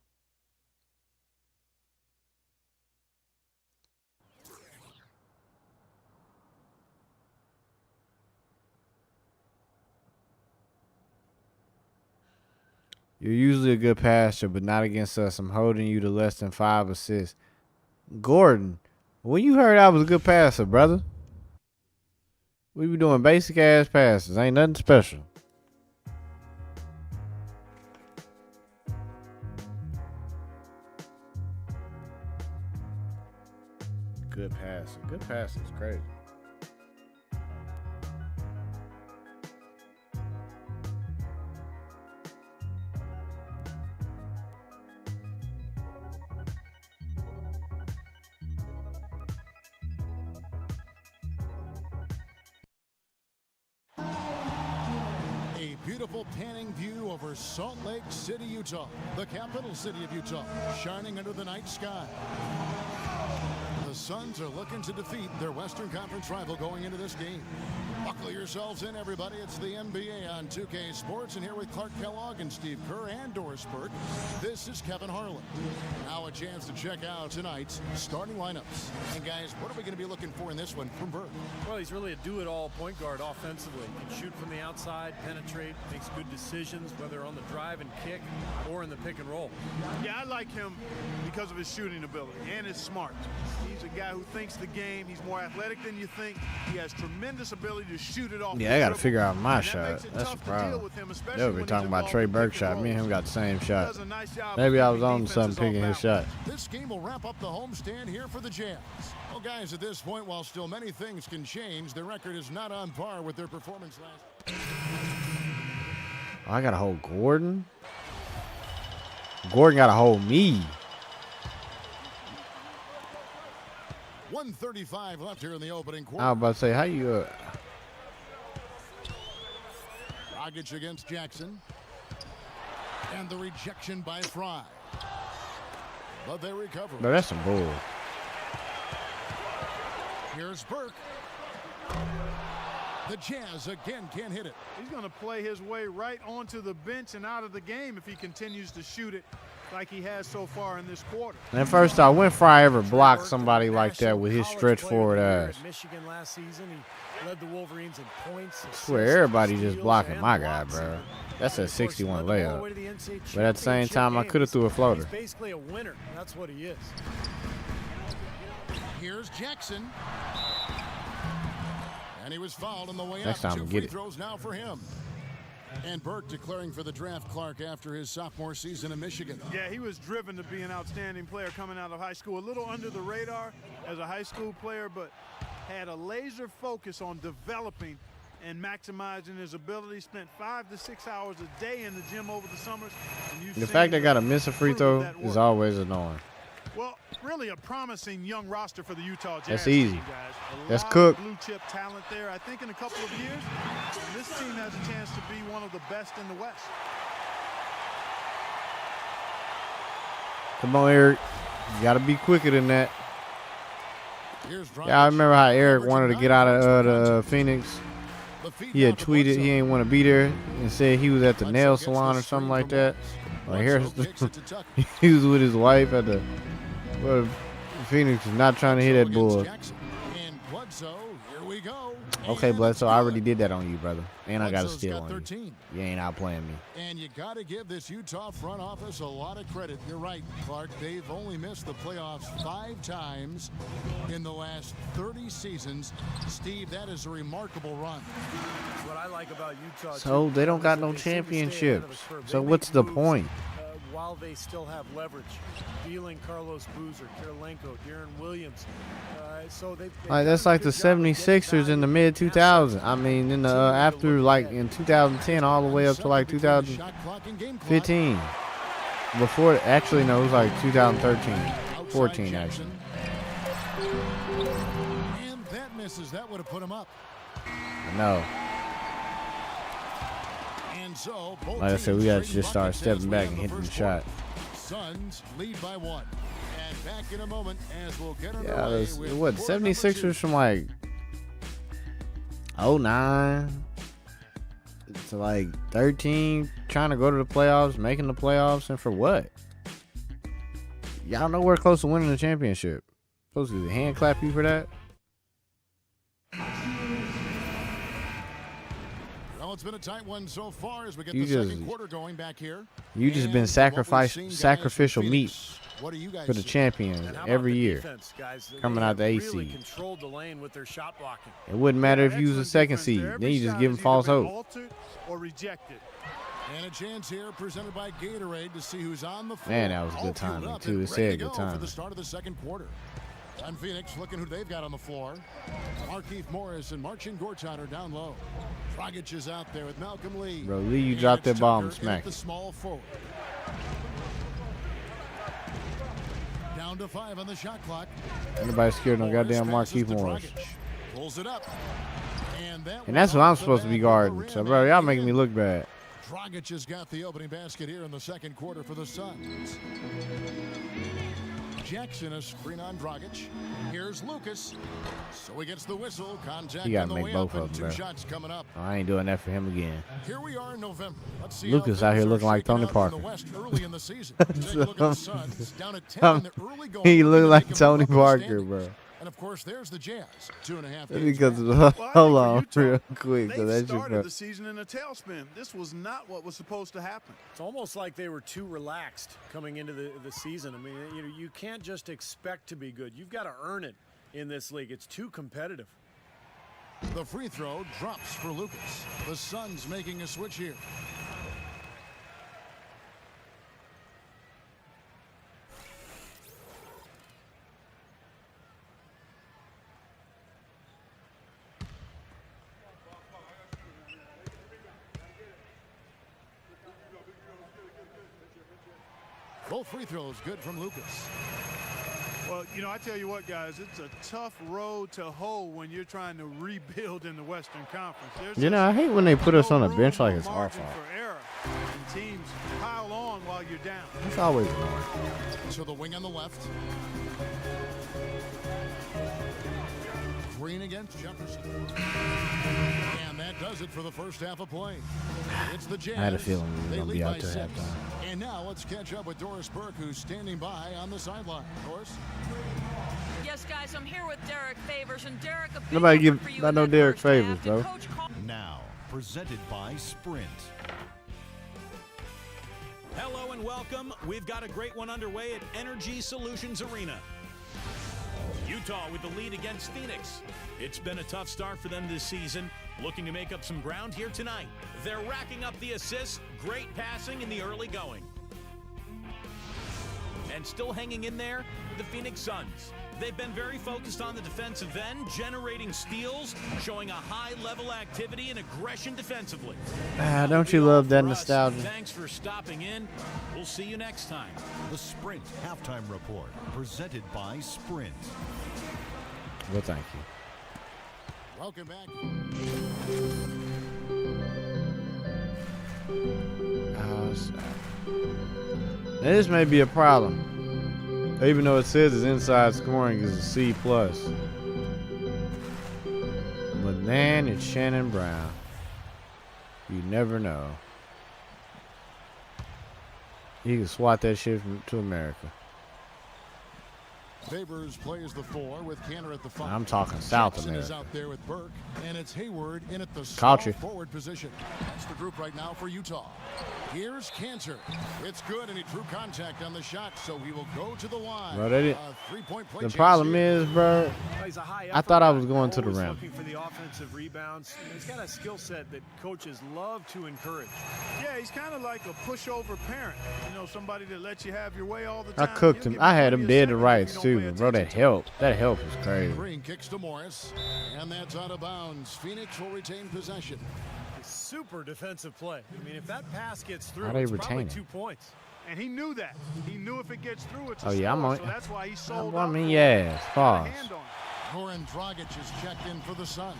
You're usually a good passer, but not against us. I'm holding you to less than 5 assists. Gordon, when you heard I was a good passer, brother? We be doing basic ass passes. Ain't nothing special. Good passer. Good passer is crazy.
Beautiful panning view over Salt Lake City, Utah, the capital city of Utah, shining under the night sky. The Suns are looking to defeat their Western Conference rival going into this game. Buckle yourselves in, everybody. It's the NBA on 2K Sports, and here with Clark Kellogg and Steve Kerr and Doris Burke, this is Kevin Harlan. Now a chance to check out tonight's starting lineups. And guys, what are we going to be looking for in this one from Burke?
Well, he's really a do-it-all point guard offensively. He can shoot from the outside, penetrate, makes good decisions, whether on the drive and kick or in the pick and roll.
Yeah, I like him because of his shooting ability and his smart. He's a guy who thinks the game. He's more athletic than you think. He has tremendous ability to shoot it off.
Yeah, I got to figure out my shot. That's the problem. They'll be talking about Trey Burke shot. Me and him got the same shot. Maybe I was on something picking his shot.
This game will wrap up the homestand here for the Jazz. Well, guys, at this point, while still many things can change, their record is not on par with their performance last.
Oh, I got to hold Gordon. Gordon got to hold me.
1:35 left here in the opening quarter.
I was about to say, how you
Dragic against Jackson. And the rejection by Fry. But they recover.
No, that's some bull.
Here's Burke. The Jazz again can't hit it.
He's going to play his way right onto the bench and out of the game if he continues to shoot it like he has so far in this quarter.
And first off, when Fry ever blocked somebody like that with his stretch forward ass?
Michigan last season, he led the Wolverines in points.
I swear everybody just blocking my guy, bro. That's a 61 layup. But at the same time, I could have threw a floater.
He's basically a winner. That's what he is.
Here's Jackson. And he was fouled on the way
Next
up.
time,
2
get
free
it.
throws now for him. And Burke declaring for the draft, Clark, after his sophomore season in Michigan.
Yeah, he was driven to be an outstanding player coming out of high school. A little under the radar as a high school player, but had a laser focus on developing and maximizing his ability. Spent 5 to 6 hours a day in the gym over the summers. And
The fact they got to miss a free throw is always annoying.
Well, really a promising young roster for the Utah Jazz.
That's easy.
Team, guys.
That's cooked.
Blue chip talent there. I think in a couple of years, this team has a chance to be one of the best in the West.
Come on, Eric. You got to be quicker than that.
Here's
Yeah, I remember how Eric wanted to get out of
Dragic.
the Phoenix.
The feed
He had
down to
tweeted
Bledsoe.
he ain't want to be there and said he was at the
Bledsoe
nail
gets the
salon or
screen
something like
from
that.
Morris.
Like here's
Bledsoe kicks it to Tucker.
he was with his wife at the. Well, Phoenix is not trying to hit that
Bledsoe
bull.
against Jackson. And Bledsoe, here we go.
Okay,
And
Bledsoe,
it's
I already
good.
did that on you, brother. And I got to
Bledsoe's
steal
got
on you.
13.
You ain't outplaying me.
And you got to give this Utah front office a lot of credit. You're right, Clark. They've only missed the playoffs 5 times in the last 30 seasons. Steve, that is a remarkable run.
What I like about Utah,
So
too,
they don't
is
got
that
no
they seem to stay ahead of the
championships.
curve. They
So
make
what's the
moves,
point?
While they still have leverage, dealing Carlos Boozer, Kirilenko, Deron Williams. So they've
Like
done
that's
a
like
good
the
job of getting
76ers in the
value
mid
in assets.
2000s. I mean, in the after like in 2010 all the way up to like 2015. Before actually no, it was like 2013, 14 actually.
And that misses. That would have put him up.
No,
And so, both
like I said, we
teams
got to
trading
just start
buckets
stepping
as we
back
have
and
the
hitting the
first
shot.
quarter. Suns lead by 1. And back in a moment as we'll get underway
Yeah, that's,
with
what
quarter number
76ers
2.
from like 09 to like 13, trying to go to the playoffs, making the playoffs, and for what? Y'all nowhere close to winning the championship. Supposed to hand clap you for that?
Well, it's been a tight one so far as we get
You
the
just-
second quarter going back here.
You just
And
been
what we've
sacrificed,
seen, guys,
sacrificial
from
meat
Phoenix, what do you guys
for the
see?
champions
And how about
every
the
year.
defense, guys? They
Coming out the
have
A
really
seed.
controlled the lane with their shot blocking.
It wouldn't matter if you was a
Excellent
second
defense
seed.
there.
Then
Every
you just
shot
give them
has either
false
been
hope.
altered or rejected.
And a chance here presented by Gatorade to see who's on the floor.
Man, that was good
All fueled
timing,
up
too.
and
It
ready
said
to
good
go For
timing.
the start of the second quarter. On Phoenix, looking who they've got on the floor. Markieff Morris and Marcin Gortat are down low. Dragic is out there with Malcolm Lee.
Bro, Lee, you
And
dropped
it's
that ball and
Tucker
smacked
at the
it.
small forward. Down to 5 on the shot clock.
Anybody scared no
Morris
goddamn
passes
Markieff
to
Morris.
Dragic. Pulls it up.
And that's what I'm supposed to be guarding.
guarding.
So, bro, y'all making me look bad.
Dragic has got the opening basket here in the second quarter for the Suns. Jackson, a screen on Dragic. Here's Lucas. So he gets the whistle. Contact
You gotta
on the
make
way
both
up
of
and
them,
2
bro.
shots coming up.
I ain't doing that for him again.
Here we are in November. Let's see
Lucas
how
out here
things are
looking like
shaking
Tony
out in
Parker.
the West early in the season. Take a look at the Suns. Down at 10 in the early going.
He
looking
look
to
like
make a
Tony
move up in the
Parker,
standings.
bro.
And of course, there's the Jazz. 2.5
That's
games
because
back.
hold on
for Utah,
real quick.
They
So that's
started the
just
season in a tailspin. This was not what was supposed to happen.
It's almost like they were too relaxed coming into the season. I mean, you can't just expect to be good. You've got to earn it in this league. It's too competitive.
The free throw drops for Lucas. The Suns making a switch here. Both free throws good from Lucas.
Well, you know, I tell you what, guys, it's a tough road to hoe when you're trying to rebuild in the Western Conference. There's
You know,
just
I hate when they put us
no
on a
room,
bench like
no
it's our
margin
fault.
for error. And teams pile on while you're down.
It's always wrong.
To the wing on the left. Green against Jefferson. And that does it for the first half of play. It's the Jazz.
I had a feeling we were
They
gonna
lead
be out
by
till
6.
halftime.
And now let's catch up with Doris Burke, who's standing by on the sideline. Doris?
Yes, guys, I'm here with Derek Favors, and Derek, a big
Nobody
effort
give-
for you
I
in
know
that
Derek
first half.
Favors,
Did
bro.
Coach call-
Now, presented by Sprint.
Hello and welcome. We've got a great one underway at Energy Solutions Arena. Utah with the lead against Phoenix. It's been a tough start for them this season, looking to make up some ground here tonight. They're racking up the assists, great passing in the early going. And still hanging in there, the Phoenix Suns. They've been very focused on the defensive end, generating steals, showing a high-level activity and aggression defensively.
Ah, don't you love that
For us,
nostalgia?
Thanks for stopping in. We'll see you next time.
The Sprint Halftime Report, presented by Sprint.
Well, thank you.
Welcome back.
Now, this may be a problem. Even though it says his inside scoring is a C+. But man, it's Shannon Brown. You never know. He can swat that shit to America.
Favors plays the 4 with Canner at the 5.
I'm talking South
Jackson
America.
is out there with Burke, and it's Hayward in at the
Caught you.
forward position. That's the group right now for Utah. Here's Cantor. It's good, and he drew contact on the shot, so he will go to the line.
Bro, they
A 3-point play
the
chance
problem
here.
is, bro,
He's a high
I thought I
effort
was
guy,
going to the
always
rim.
looking for the offensive rebounds. He's got a skill set that coaches love to encourage.
Yeah, he's kind of like a pushover parent. You know, somebody that lets you have your way all the
I
time.
cooked
He'll
him.
give
I
you
had him
plenty of
dead to
seconds if
rights
you don't
too,
pay
bro. That
attention.
help. That help is crazy.
Green kicks to Morris, and that's out of bounds. Phoenix will retain possession.
Super defensive play. I mean, if that pass gets through,
How they
it's probably
retain it?
2 points.
And he knew that. He knew if it gets through, it's a
Oh yeah, I'm
score,
on.
so that's why he sold
I
up
mean,
for it.
yes,
Got a
pause.
hand on it.
Goran Dragic is checked in for the Suns.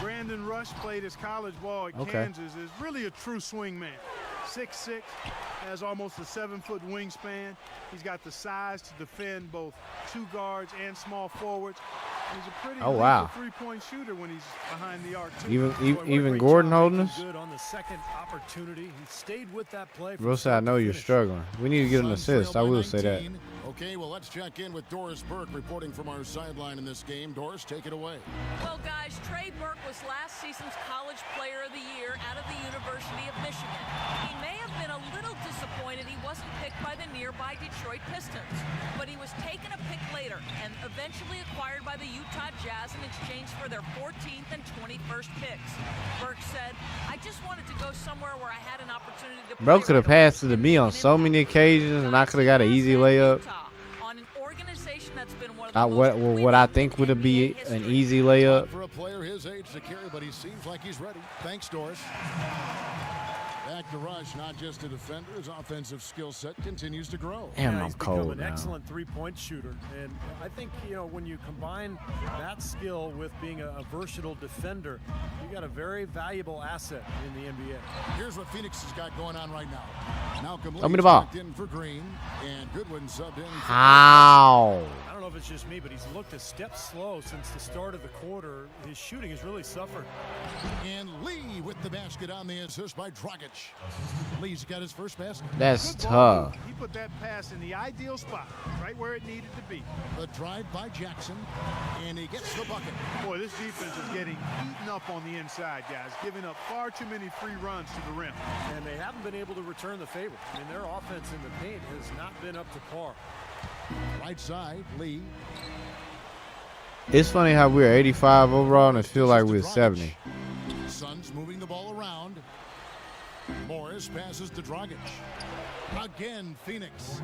Brandon Rush played his college ball at
Okay.
Kansas. Is really a true swing man. 6'6", has almost a 7-foot wingspan. He's got the size to defend both two guards and small forwards. He's a pretty
Oh, wow.
three-point shooter when he's behind the arc too.
Even Gordon holding us.
Good on the second opportunity. He stayed with that play. from
Rosa, I
start
know
to
you're
finish.
struggling. We need to get an
Suns
assist. I
trail by
will say that.
19. Okay, well, let's check in with Doris Burke reporting from our sideline in this game. Doris, take it away.
Well, guys, Trey Burke was last season's College Player of the Year out of the University of Michigan. He may have been a little disappointed he wasn't picked by the nearby Detroit Pistons, but he was taken a pick later and eventually acquired by the Utah Jazz in exchange for their 14th and 21st picks. Burke said, "I just wanted to go somewhere where I had an opportunity to
Bro
play
could have
right away
passed it to me on
and
so many occasions, and I could have got an easy layup.
on an organization that's been one of the
What I think would be an easy layup.
For a player his age to carry, but he seems like he's ready. Thanks, Doris. Back to Rush, not just a defender. His offensive skill set continues to grow.
Damn,
Yeah,
I'm
he's become
cold
an
now.
excellent three-point shooter, and I think when you combine that skill with being a versatile defender, you got a very valuable asset in the NBA.
Here's what Phoenix has got going on right now. Malcolm
Throw me
Lee
the ball.
checked in for Green, and Goodwin subbed in. For
How?
I don't know if it's just me, but he's looked a step slow since the start of the quarter. His shooting has really suffered.
And Lee with the basket on the assist by Dragic. Lee's got his first basket.
That's
Good ball.
tough.
He put that pass in the ideal spot, right where it needed to be.
The drive by Jackson, and he gets the bucket.
Boy, this defense is getting eaten up on the inside, guys, giving up far too many free runs to the rim.
And they haven't been able to return the favor. I mean, their offense in the paint has not been up to par.
Right side, Lee.
It's funny how we're 85 overall and it feels like we're 70.
Suns moving the ball around. Morris passes to Dragic. Again, Phoenix.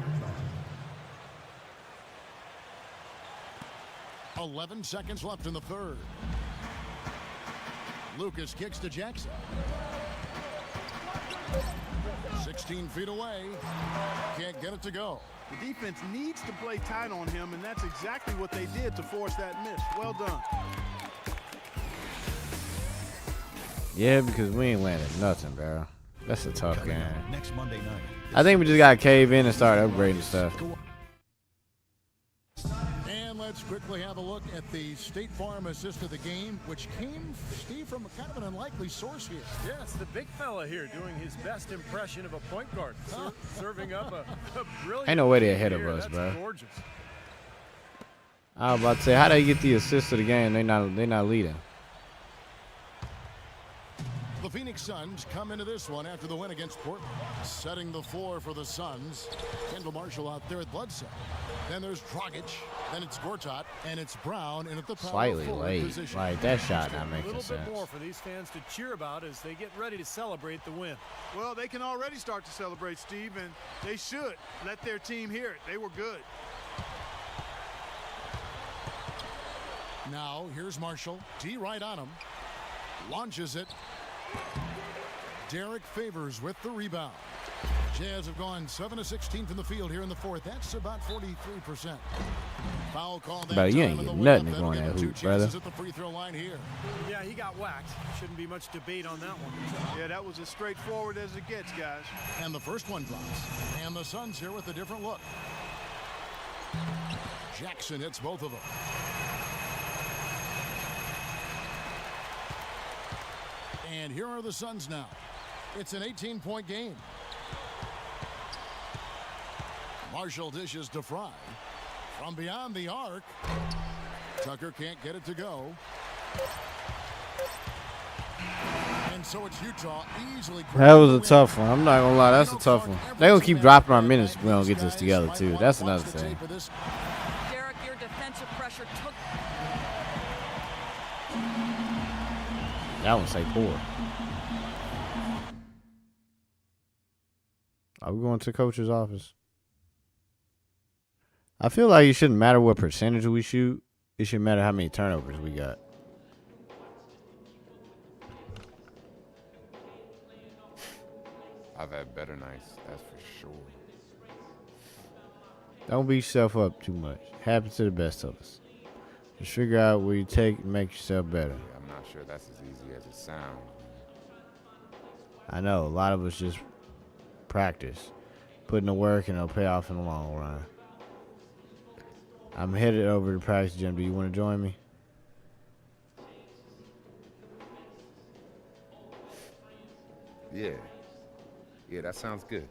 11 seconds left in the third. Lucas kicks to Jackson. 16 feet away. Can't get it to go.
The defense needs to play tight on him, and that's exactly what they did to force that miss. Well done.
Yeah, because we ain't landed nothing, bro. That's a tough game.
Next Monday night.
I think we just gotta cave in and start upgrading stuff.
And let's quickly have a look at the State Farm assist of the game, which came, Steve, from kind of an unlikely source here.
Yeah, it's the big fella here doing his best impression of a point guard, serving up a brilliant.
Ain't no way they're ahead of
here.
us,
That's
bro.
Gorgeous.
I was about to say, how they get the assist of the game? They not leading.
The Phoenix Suns come into this one after the win against Portland, setting the floor for the Suns. Kendall Marshall out there at Bledsoe. Then there's Dragic, then it's Gortat, and it's Brown in at the power
Slightly
forward
late.
position.
Like that shot
A
not making
little
sense.
bit more for these fans to cheer about as they get ready to celebrate the win.
Well, they can already start to celebrate, Steve, and they should let their team hear it. They were good.
Now here's Marshall. D right on him. Launches it. Derek Favors with the rebound. Jazz have gone 7 of 16 from the field here in the fourth. That's about 43%. Foul call that
Bro, you
time
ain't
in the
getting
win.
nothing to
That'll
go in
give
that
him two
hoop, brother.
chances at the free throw line here.
Yeah, he got whacked. Shouldn't be much debate on that one.
Yeah, that was as straightforward as it gets, guys.
And the first one drops. And the Suns here with a different look. Jackson hits both of them. And here are the Suns now. It's an 18-point game. Marshall dishes to Fry. From beyond the arc. Tucker can't get it to go. And so it's Utah easily.
That was a tough one. I'm not gonna lie, that's a tough one. They gonna keep dropping our minutes if we don't get this together too. That's another thing.
Derek, your defensive pressure took.
That one say poor. Are we going to coach's office? I feel like it shouldn't matter what percentage we shoot. It should matter how many turnovers we got.
I've had better nights, that's for sure.
Don't beat yourself up too much. Happens to the best of us. Just figure out where you take and make yourself better.
Yeah, I'm not sure that's as easy as it sounds.
I know, a lot of us just practice. Put in the work and it'll pay off in the long run. I'm headed over to the practice gym. Do you want to join me?
Yeah. Yeah, that sounds good.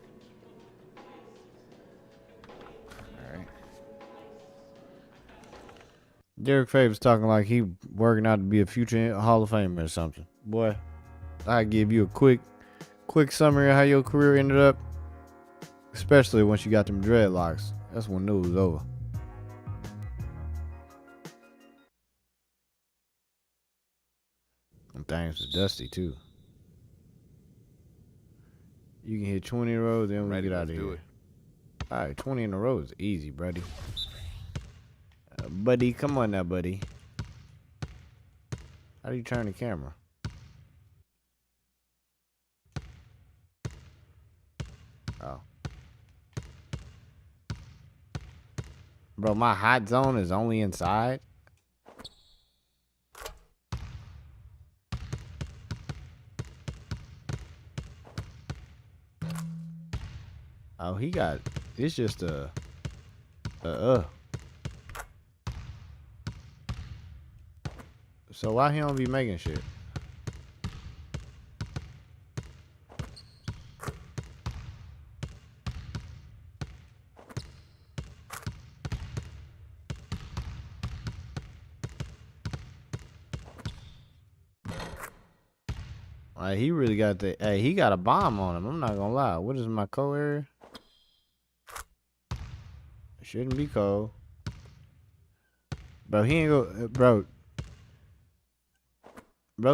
All right.
Derek Favors talking like he working out to be a future Hall of Famer or something. Boy, I give you a quick summary of how your career ended up. Especially once you got them dreadlocks. That's when news was over. Them things was dusty too. You can hit 20 in a row, then we get out of here. All right, 20 in a row is easy, buddy. Buddy, come on now, buddy. How do you turn the camera? Oh. Bro, my hot zone is only inside. Oh, he got, it's just So why he don't be making shit? Like, he really got the, hey, he got a bomb on him. I'm not gonna lie. What is my co area? Shouldn't be cold. Bro, he ain't go, bro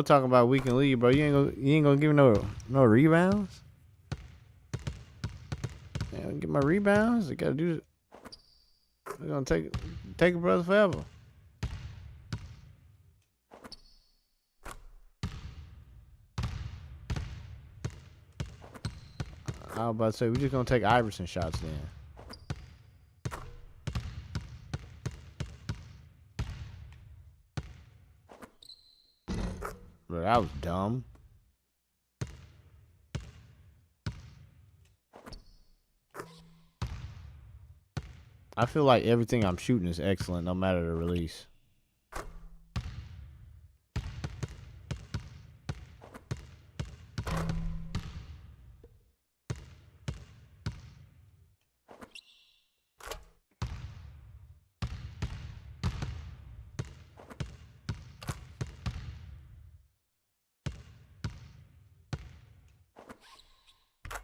talking about we can leave, bro. You ain't gonna give me no rebounds? Yeah, get my rebounds. I gotta do it. They're gonna take a brother forever. I was about to say, we just gonna take Iverson shots then. Bro, that was dumb. I feel like everything I'm shooting is excellent, no matter the release.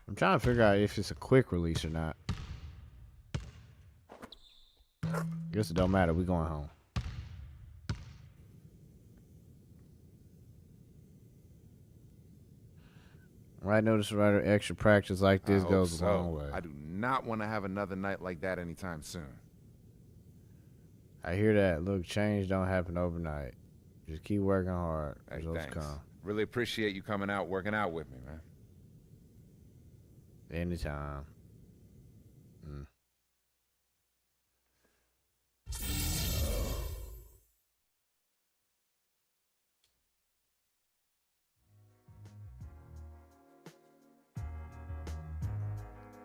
I'm trying to figure out if it's a quick release or not. Guess it don't matter. We going home. Right notice writer, extra practice like this goes a long way.
I do not want to have another night like that anytime soon.
I hear that. Look, change don't happen overnight. Just keep working hard.
Hey,
Results
thanks.
come.
Really appreciate you coming out, working out with me, man.
Anytime.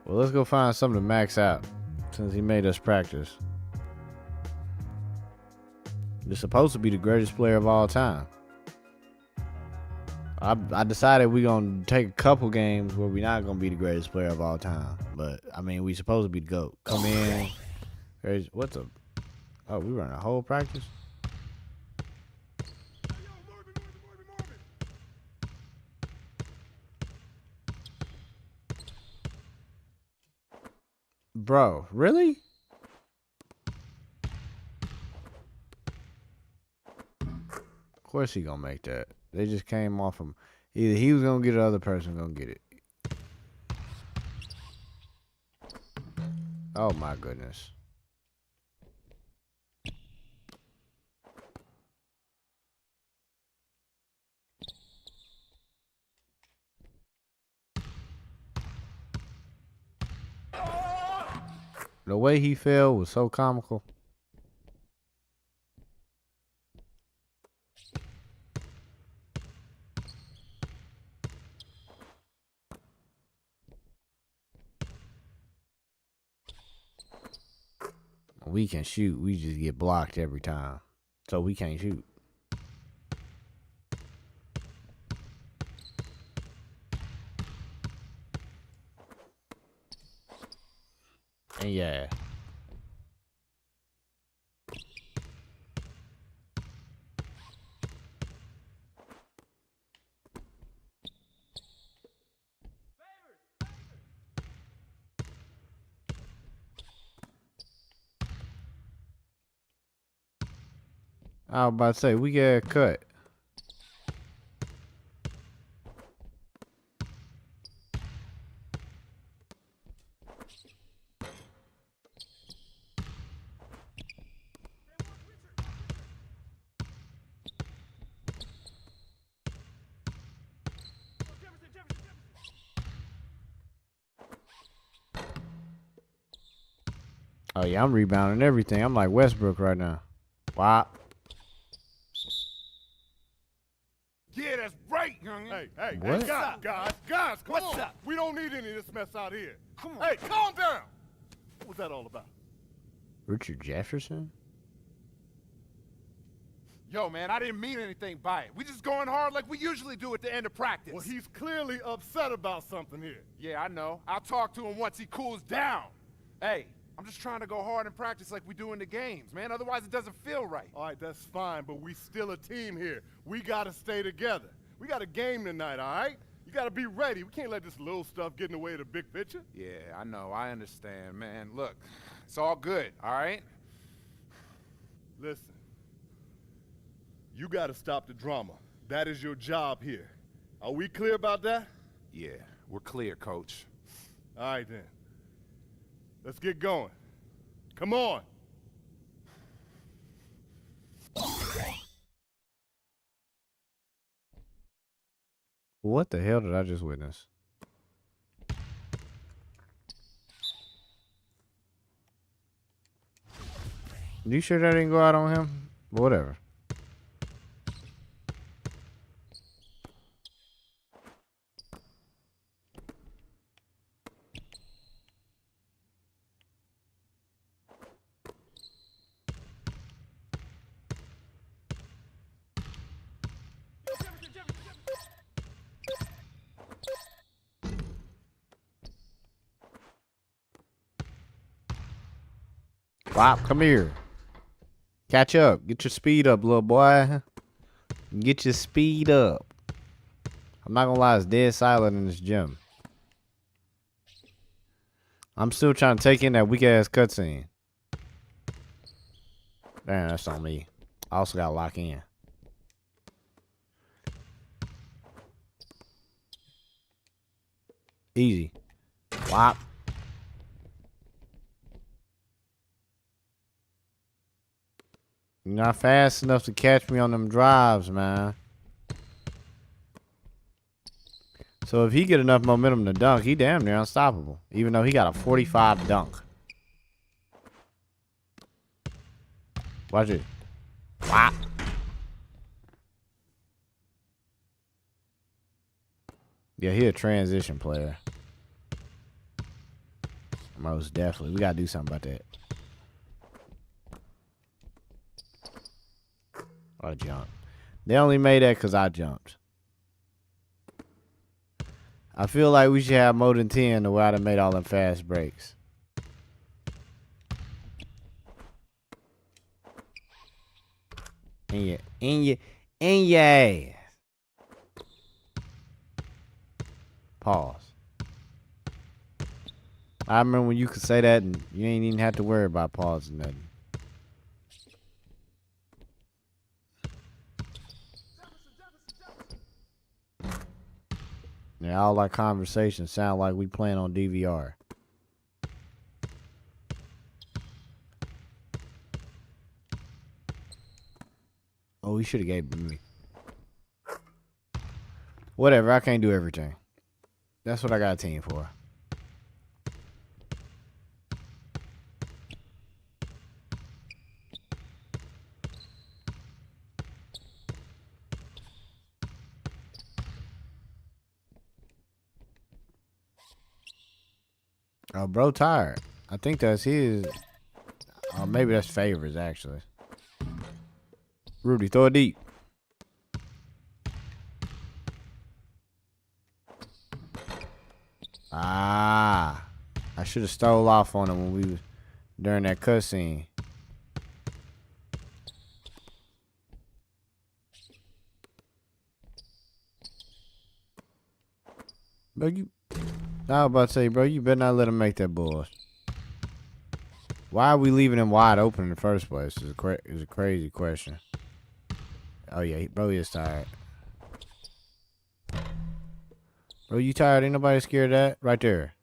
Well, let's go find something to max out since he made us practice. You're supposed to be the greatest player of all time. I decided we're going to take a couple games where we're not going to be the greatest player of all time. But, I mean, we supposed to be the GOAT. Come in. What's a... Oh, we running a whole practice? Bro, really? Of course he gonna make that. They just came off him. Either he was gonna get it, the other person gonna get it. Oh my goodness. The way he fell was so comical. We can shoot. We just get blocked every time. So we can't shoot. And yeah. I was about to say, we get cut. Oh yeah, I'm rebounding everything. I'm like Westbrook right now. Wow.
Yeah, that's right, young.
Hey,
What?
guys, come on. We don't need any of this mess out here. Come on. Hey, calm down. What was that all about?
Richard Jefferson?
Yo, man, I didn't mean anything by it. We just going hard like we usually do at the end of practice.
Well, he's clearly upset about something here.
Yeah, I know. I'll talk to him once he cools down. Hey, I'm just trying to go hard in practice like we do in the games, man. Otherwise, it doesn't feel right.
All right, that's fine, but we still a team here. We got to stay together. We got a game tonight, all right? You got to be ready. We can't let this little stuff get in the way of the big picture.
Yeah, I know. I understand, man. Look, it's all good, all right?
Listen, you got to stop the drama. That is your job here. Are we clear about that?
Yeah, we're clear, Coach.
All right, then. Let's get going. Come on.
What the hell did I just witness? You sure that didn't go out on him? Whatever. Wop, come here. Catch up. Get your speed up, little boy. Get your speed up. I'm not gonna lie, it's dead silent in this gym. I'm still trying to take in that weak ass cutscene. Damn, that's on me. I also gotta lock in. Easy. Wop. You're not fast enough to catch me on them drives, man. So if he get enough momentum to dunk, he damn near unstoppable. Even though he got a 45 dunk. Watch it. Wow. Yeah, he a transition player. Most definitely. We gotta do something about that. I jumped. They only made that because I jumped. I feel like we should have more than 10 the way I done made all them fast breaks. In your ass. Pause. I remember when you could say that and you ain't even have to worry about pause or nothing. Yeah, all our conversations sound like we playing on DVR. Oh, he should have gave it to me. Whatever, I can't do everything. That's what I got a team for. Oh, bro, tired. I think that's his. Oh, maybe that's favors, actually. Rudy, throw it deep. Ah. I should have stole off on him when we was during that cutscene. Bro, I was about to say, bro, you better not let him make that bull. Why are we leaving him wide open in the first place? Is a crazy question. Oh yeah, bro, he is tired. Bro, you tired? Ain't nobody scared of that? Right there.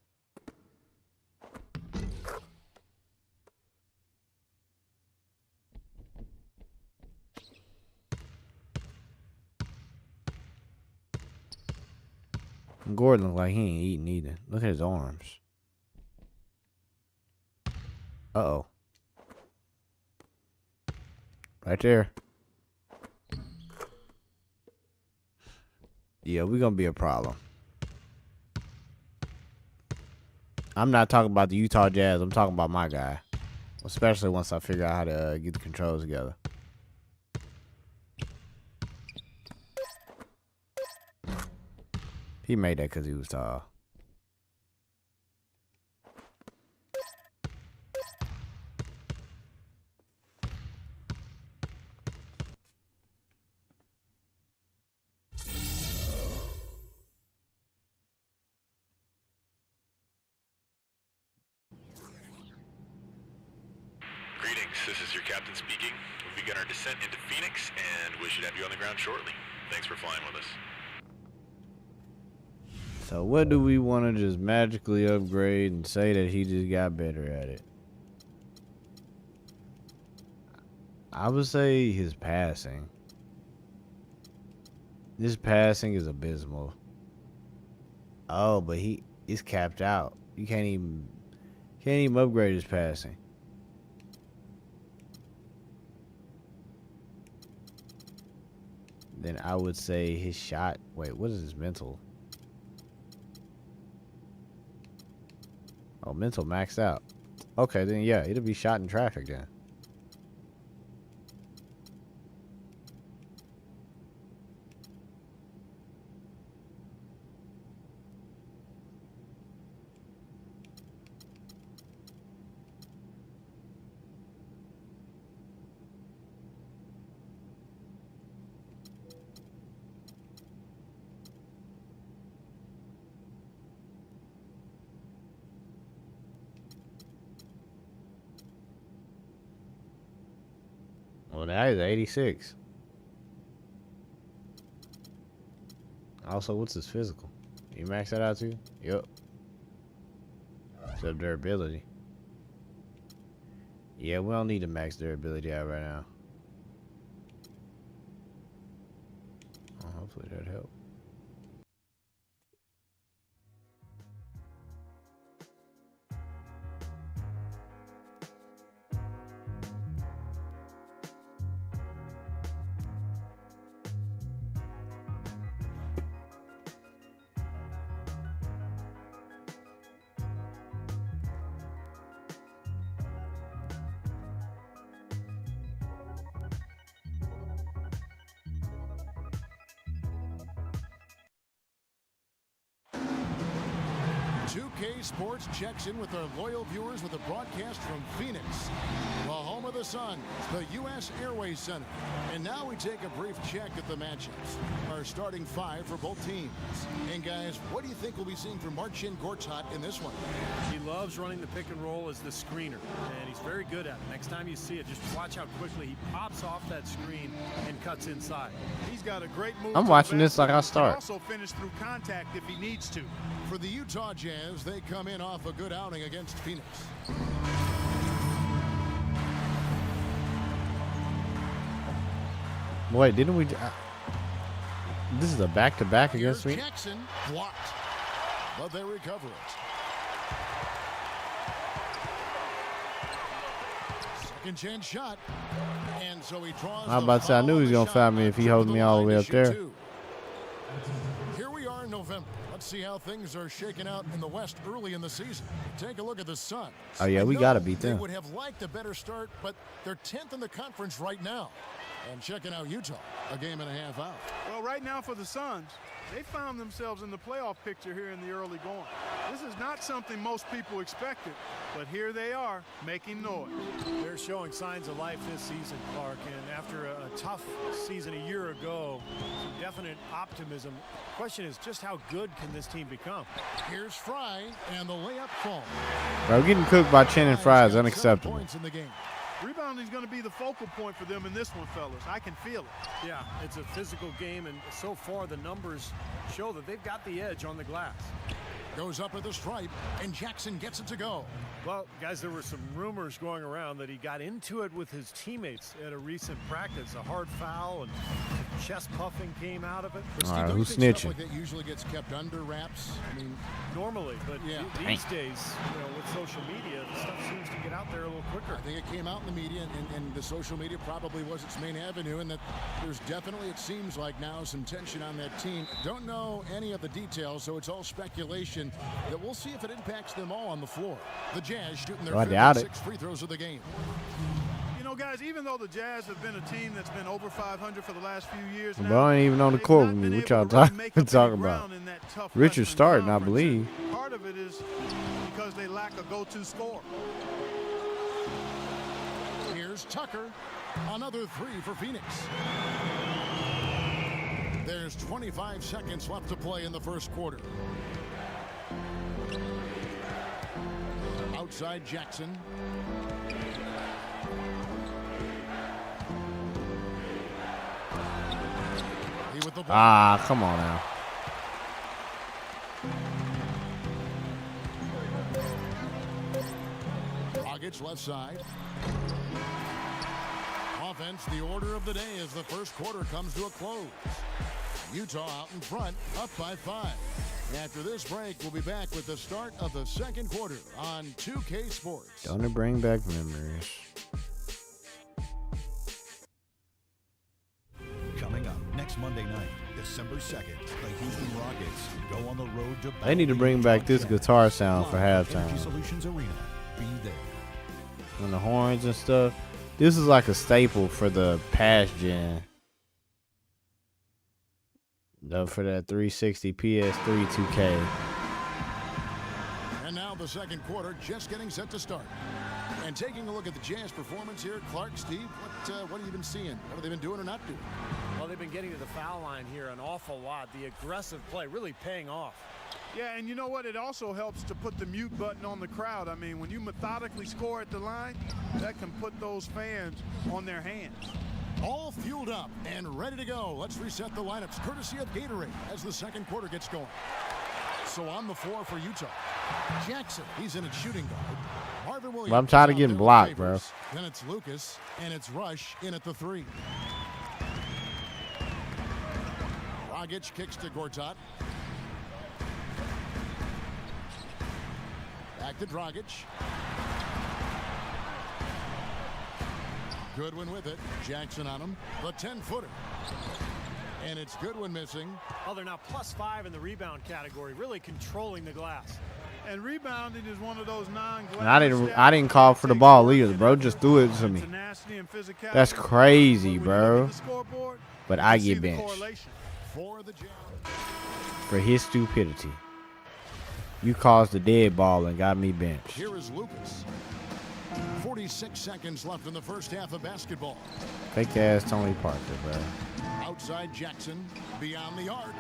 Gordon look like he ain't eating either. Look at his arms. Uh-oh. Right there. Yeah, we're gonna be a problem. I'm not talking about the Utah Jazz. I'm talking about my guy. Especially once I figure out how to get the controls together. He made that because he was tall.
Greetings, this is your captain speaking. We've begun our descent into Phoenix, and we should have you on the ground shortly. Thanks for flying with us.
So what do we want to just magically upgrade and say that he just got better at it? I would say his passing. His passing is abysmal. Oh, but he's capped out. You can't even upgrade his passing. Then I would say his shot. Wait, what is his mental? Oh, mental maxed out. Okay, then yeah, it'll be shot in traffic then. Well, that is 86. Also, what's his physical? You max that out too? Yep. Except durability. Yeah, we don't need to max durability out right now. Oh, hopefully that helps.
2K Sports checks in with our loyal viewers with a broadcast from Phoenix, the home of the Suns, the U.S. Airways Center. And now we take a brief check at the matchups. Our starting five for both teams. And guys, what do you think we'll be seeing from Marcin Gortat in this one?
He loves running the pick and roll as the screener, and he's very good at it. Next time you see it, just watch how quickly he pops off that screen and cuts inside.
He's got a great move.
I'm watching this like I start.
Also finish through contact if he needs to.
For the Utah Jazz, they come in off a good outing against Phoenix.
Wait, didn't we? This is a back-to-back against me.
Jackson blocked, but they recover it. Second chance shot, and so he draws.
I was about to say I knew he was gonna foul me if he holds me all the way up there.
Here we are in November. Let's see how things are shaking out in the West early in the season. Take a look at the Suns.
Oh yeah, we gotta beat them.
They would have liked a better start, but they're 10th in the conference right now. And checking out Utah, a game and a half out.
Well, right now for the Suns, they found themselves in the playoff picture here in the early going. This is not something most people expected, but here they are making noise.
They're showing signs of life this season, Clark, and after a tough season a year ago, some definite optimism. The question is just how good can this team become?
Here's Fry, and the layup falls.
Bro, getting cooked by Channing Frye is unacceptable.
Points in the game.
Rebounding is going to be the focal point for them in this one, fellas. I can feel it.
Yeah, it's a physical game, and so far the numbers show that they've got the edge on the glass.
Goes up at the stripe, and Jackson gets it to go.
Well, guys, there were some rumors going around that he got into it with his teammates at a recent practice. A hard foul and chest puffing came out of it.
All right, who's
Stuff
snitching?
like that usually gets kept under wraps. I mean,
normally, but
yeah.
These days, you know, with social media, the stuff seems to get out there a little quicker.
I think it came out in the media, and the social media probably was its main avenue, and that there's definitely, it seems like now, some tension on that team. Don't know any of the details, so it's all speculation that we'll see if it impacts them all on the floor. The Jazz shooting their 56 free throws of the game.
You know, guys, even though the Jazz have been a team that's been over 500 for the last few years now,
Bro, I ain't even on the court with me. What y'all talking about? Richard starting, I believe.
Part of it is because they lack a go-to scorer.
Here's Tucker. Another three for Phoenix. There's 25 seconds left to play in the first quarter. Outside Jackson. He with the ball.
Ah, come on now.
Dragic left side. Offense, the order of the day as the first quarter comes to a close. Utah out in front, up by 5. After this break, we'll be back with the start of the second quarter on 2K Sports.
Don't it bring back memories?
Coming up next Monday night, December 2nd, the Houston Rockets go on the road to.
They need to bring back this guitar sound for halftime.
Energy Solutions Arena. Be there.
And the horns and stuff. This is like a staple for the past gen. For that 360 PS3 2K.
And now the second quarter just getting set to start. And taking a look at the Jazz performance here, Clark, Steve, what have you been seeing? What have they been doing or not doing?
Well, they've been getting to the foul line here an awful lot. The aggressive play really paying off.
Yeah, and you know what? It also helps to put the mute button on the crowd. I mean, when you methodically score at the line, that can put those fans on their hands.
All fueled up and ready to go. Let's reset the lineups courtesy of Gatorade as the second quarter gets going. So on the floor for Utah, Jackson, he's in at shooting guard. Marvin Williams.
Well, I'm tired of getting blocked, bro.
Then it's Lucas, and it's Rush in at the 3. Dragic kicks to Gortat. Back to Dragic. Goodwin with it. Jackson on him. The 10-footer. And it's Goodwin missing.
Oh, they're now +5 in the rebound category, really controlling the glass.
And rebounding is one of those non-glass.
And I didn't call for the ball either, bro. Just threw it to me. That's crazy, bro. But I get benched for his stupidity. You caused the dead ball and got me benched.
Here is Lucas. 46 seconds left in the first half of basketball.
Fake ass Tony Parker, bro.
Outside Jackson, beyond the arc.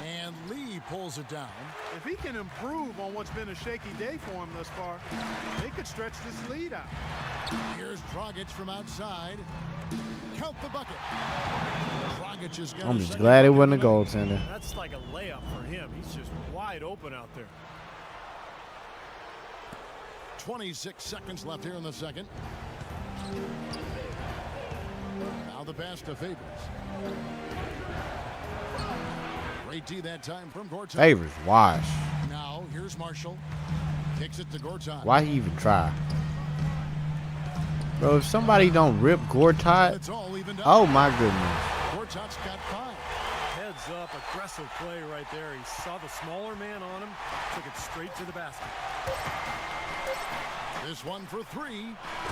And Lee pulls it down.
If he can improve on what's been a shaky day for him thus far, they could stretch this lead out.
Here's Dragic from outside. Count the bucket. Dragic has got
I'm just glad it wasn't a goaltender.
That's like a layup for him. He's just wide open out there.
26 seconds left here in the second. Now the pass to Favors. Great D that time from Gortat.
Favors, wash.
Now here's Marshall. Kicks it to Gortat.
Why he even try? Bro, if somebody don't rip Gortat, oh my goodness.
Gortat's got 5.
Heads up, aggressive play right there. He saw the smaller man on him, took it straight to the basket.
This one for 3.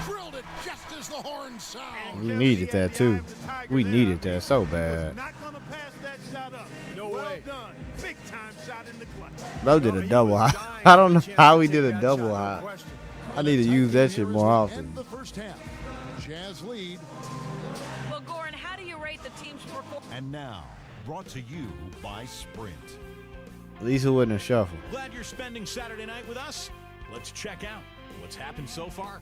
Drilled it just as the horn sounds.
We needed that too. We needed that so bad.
Not gonna pass that shot up. No way. Done. Big time shot in the clutch.
Bro did a double high. I don't know how he did a double high. I need to use that shit more often.
The first half. Jazz lead.
Well, Goran, how do you rate the team's performance?
And now, brought to you by Sprint.
At least it wasn't a shuffle.
Glad you're spending Saturday night with us. Let's check out what's happened so far.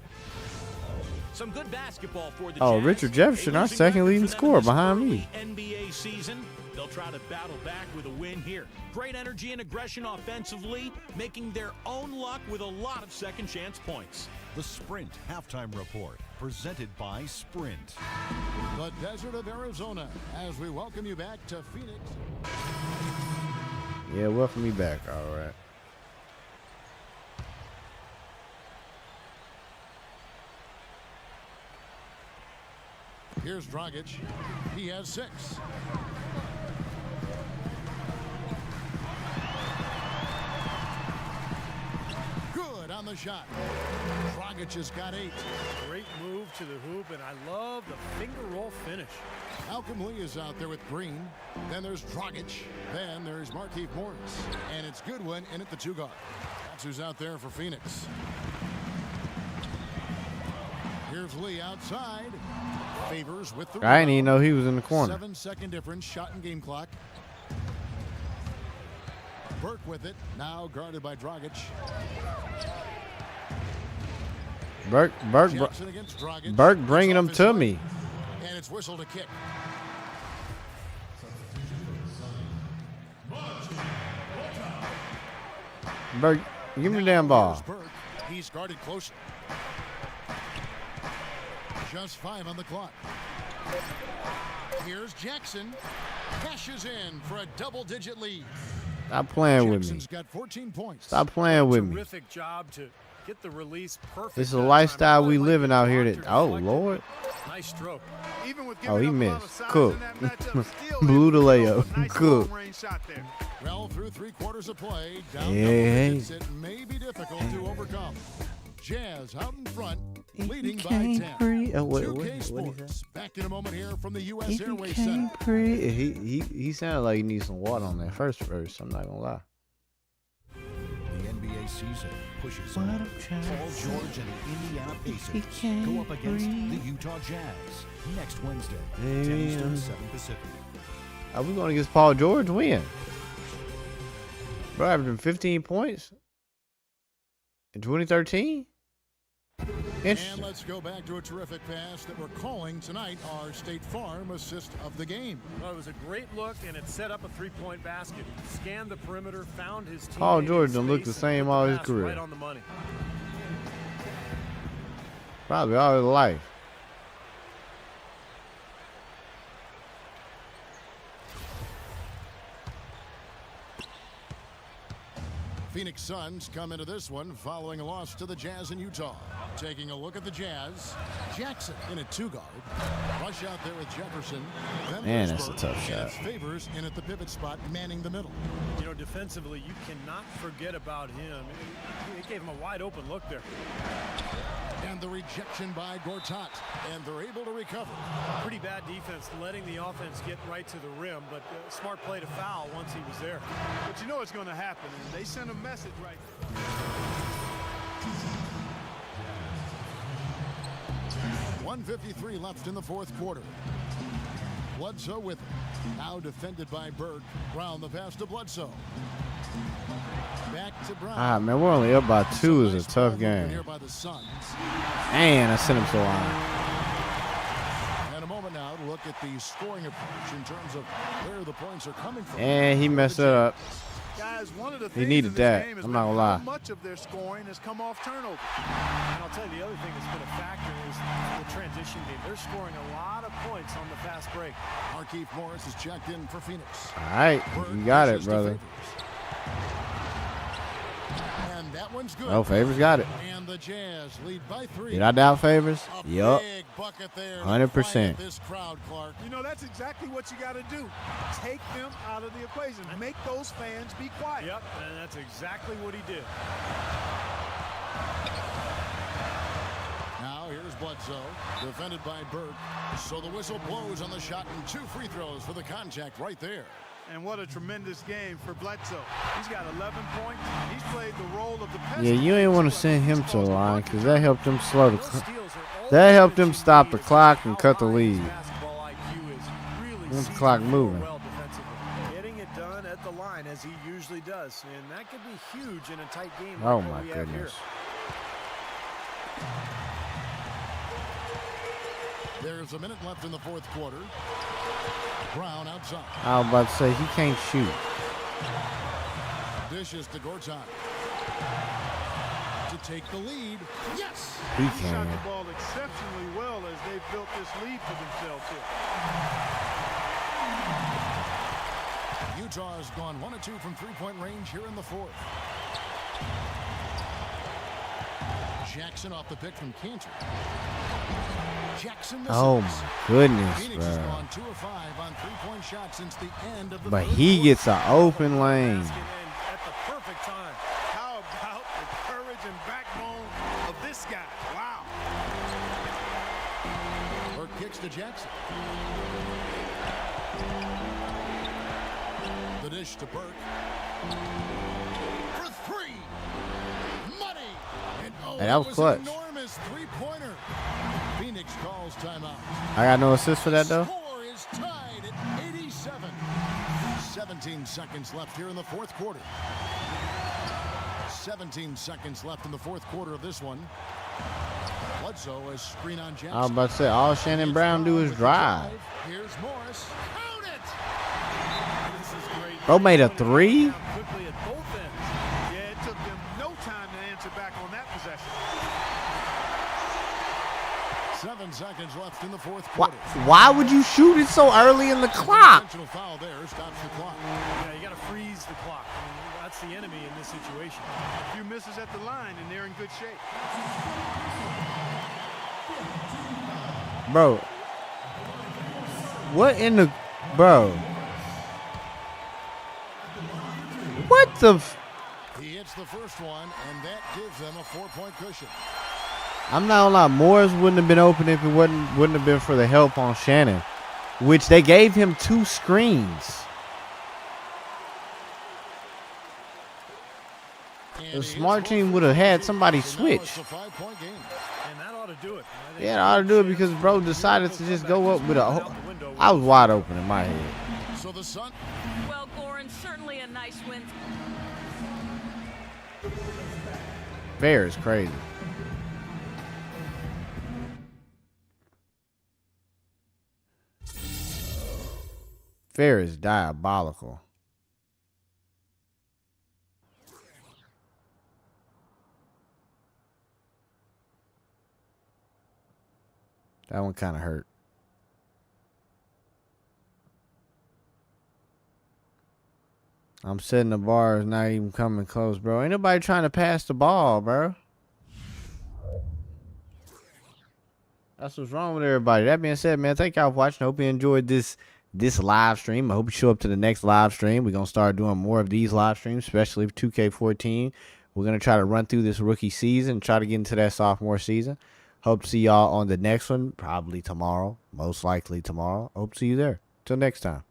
Some good basketball for the
Oh,
Jazz.
Richard Jefferson, our second leading scorer behind me.
NBA season. They'll try to battle back with a win here. Great energy and aggression offensively, making their own luck with a lot of second chance points.
The Sprint Halftime Report, presented by Sprint.
The desert of Arizona, as we welcome you back to Phoenix.
Yeah, welcome me back. All right.
Here's Dragic. He has 6. Good on the shot. Dragic has got 8.
Great move to the hoop, and I love the finger roll finish.
Malcolm Lee is out there with Green. Then there's Dragic. Then there's Markieff Morris. And it's Goodwin in at the 2 guard. That's who's out there for Phoenix. Here's Lee outside. Favors with the
I didn't even know he was in the corner.
7-second difference, shot and game clock. Burke with it, now guarded by Dragic.
Burke
Jackson against Dragic.
Burke bringing him to me.
And it's whistled a kick.
Burke, give me the damn ball.
Burke. He's guarded close. Just 5 on the clock. Here's Jackson. Cashes in for a double-digit lead.
Stop playing with me.
Jackson's got 14 points.
Stop playing with me.
Terrific job to get the release perfect.
This is a lifestyle we living out here. That oh Lord.
Nice stroke.
Even with
Oh, he
giving up a lot of
missed.
size
Cook.
in that matchup, still
Blew the
able to
layup.
throw a nice
Cook.
long-range shot there.
Well, through 3 quarters of play, down
Hey.
double digits, it may be difficult to overcome. Jazz out in front, leading by 10.
Oh, what
2K
he
Sports. Back in a moment here from the U.S.
He
Airways
became
Center.
pretty. He sounded like he needs some water on that first verse. I'm not gonna lie.
The NBA season pushes
What
on.
I'm trying
Paul
to
George and the Indiana Pacers
became
go up against
free.
the Utah Jazz next Wednesday, 10
Damn.
Eastern, 7 Pacific.
Are we going against Paul George? Win. Bro, averaging 15 points in 2013.
And
Interesting.
let's go back to a terrific pass that we're calling tonight our State Farm assist of the game.
Well, it was a great look, and it set up a 3-point basket. Scanned the perimeter, found his teammate
Paul
in
George done looked
space,
the same
put
all
the
his
pass
career.
Right on the money.
Probably all his life.
Phoenix Suns come into this one following a loss to the Jazz in Utah. Taking a look at the Jazz, Jackson in a 2-guard. Rush out there with Jefferson. Then
Man,
there's
that's a
Burke,
tough
and
shot.
it's Favors in at the pivot spot, manning the middle.
You know, defensively, you cannot forget about him. It gave him a wide open look there.
And the rejection by Gortat. And they're able to recover.
Pretty bad defense, letting the offense get right to the rim, but smart play to foul once he was there.
But you know it's going to happen. And they sent a message right there.
1:53 left in the fourth quarter. Bledsoe with it. Now defended by Burke. Brown the pass to Bledsoe. Back to Brown.
Ah, man, we're only up by 2. Is a tough game.
Here by the Suns.
And I sent him to the line.
And a moment now to look at the scoring approach in terms of where the points are coming from.
And he messed it up.
Guys, one of the
He
things
needed
in this
that.
game is
I'm not gonna
how
lie.
much of their scoring has come off turnover.
And I'll tell you, the other thing that's been a factor is the transition game. They're scoring a lot of points on the fast break.
Markieff Morris is checked in for Phoenix.
All right, you got it, brother.
And that one's good.
Oh, Favors got it.
And the Jazz lead by 3.
Did I doubt Favors?
A
Yup.
big bucket there.
100%.
This crowd, Clark.
You know, that's exactly what you got to do. Take them out of the equation. Make those fans be quiet.
Yep, and that's exactly what he did.
Now here's Bledsoe, defended by Burke. So the whistle blows on the shot and 2 free throws for the contact right there.
And what a tremendous game for Bledsoe. He's got 11 points. He's played the role of the pest.
Yeah, you ain't want to send him to the line because that helped him slow the that helped him stop the clock and cut the lead. Once the clock moving.
Getting it done at the line as he usually does, and that could be huge in a tight game.
Oh
like
my
we have here.
goodness.
There's a minute left in the fourth quarter. Brown outside.
I was about to say he can't shoot.
Dishes to Gortat. To take the lead. Yes!
He
Shot
can.
the ball exceptionally well as they've built this lead for themselves here.
Utah has gone 1 of 2 from three-point range here in the fourth. Jackson off the pick from Cantor. Jackson
Oh my goodness,
Phoenix has
bro.
gone 2 of 5 on three-point shots since the end of the
But
third
he
quarter.
gets an open lane.
At the perfect time. How about the courage and backbone of this guy? Wow.
Burke kicks to Jackson. The dish to Burke. For 3. Money. And
Hey, that was clutch.
An enormous three-pointer. Phoenix calls timeout.
I got no assist for that though.
Score is tied at 87. 17 seconds left here in the fourth quarter. 17 seconds left in the fourth quarter of this one. Bledsoe is screen on Jackson.
I was about to say all Shannon Brown do is drive.
Here's Morris. Count it!
This is great.
Bro made a 3.
Quickly at both ends. Yeah, it took them no time to answer back on that possession.
7 seconds left in the fourth
Why,
quarter.
why would you shoot it so early in the clock?
Intentional foul there stops the clock.
Yeah, you got to freeze the clock. I mean, that's the enemy in this situation.
A few misses at the line, and they're in good shape.
Bro. What in the... Bro. What the...
He hits the first one, and that gives them a 4-point cushion.
I'm not gonna lie. Morris wouldn't have been open if it wouldn't have been for the help on Shannon. Which they gave him 2 screens. The smart team would have had somebody switch.
It's a 5-point game.
And that ought to do it. I think
Yeah, I ought to do it because bro decided to just go up with a... I was wide open in my head.
So the Sun.
Well, Goran, certainly a nice win.
Fair is crazy. Fair is diabolical. That one kind of hurt. I'm setting the bar is not even coming close, bro. Ain't nobody trying to pass the ball, bro. That's what's wrong with everybody. That being said, man, thank y'all for watching. I hope you enjoyed this live stream. I hope you show up to the next live stream. We're going to start doing more of these live streams, especially 2K14. We're going to try to run through this rookie season, try to get into that sophomore season. Hope to see y'all on the next one, probably tomorrow, most likely tomorrow. Hope to see you there. Till next time.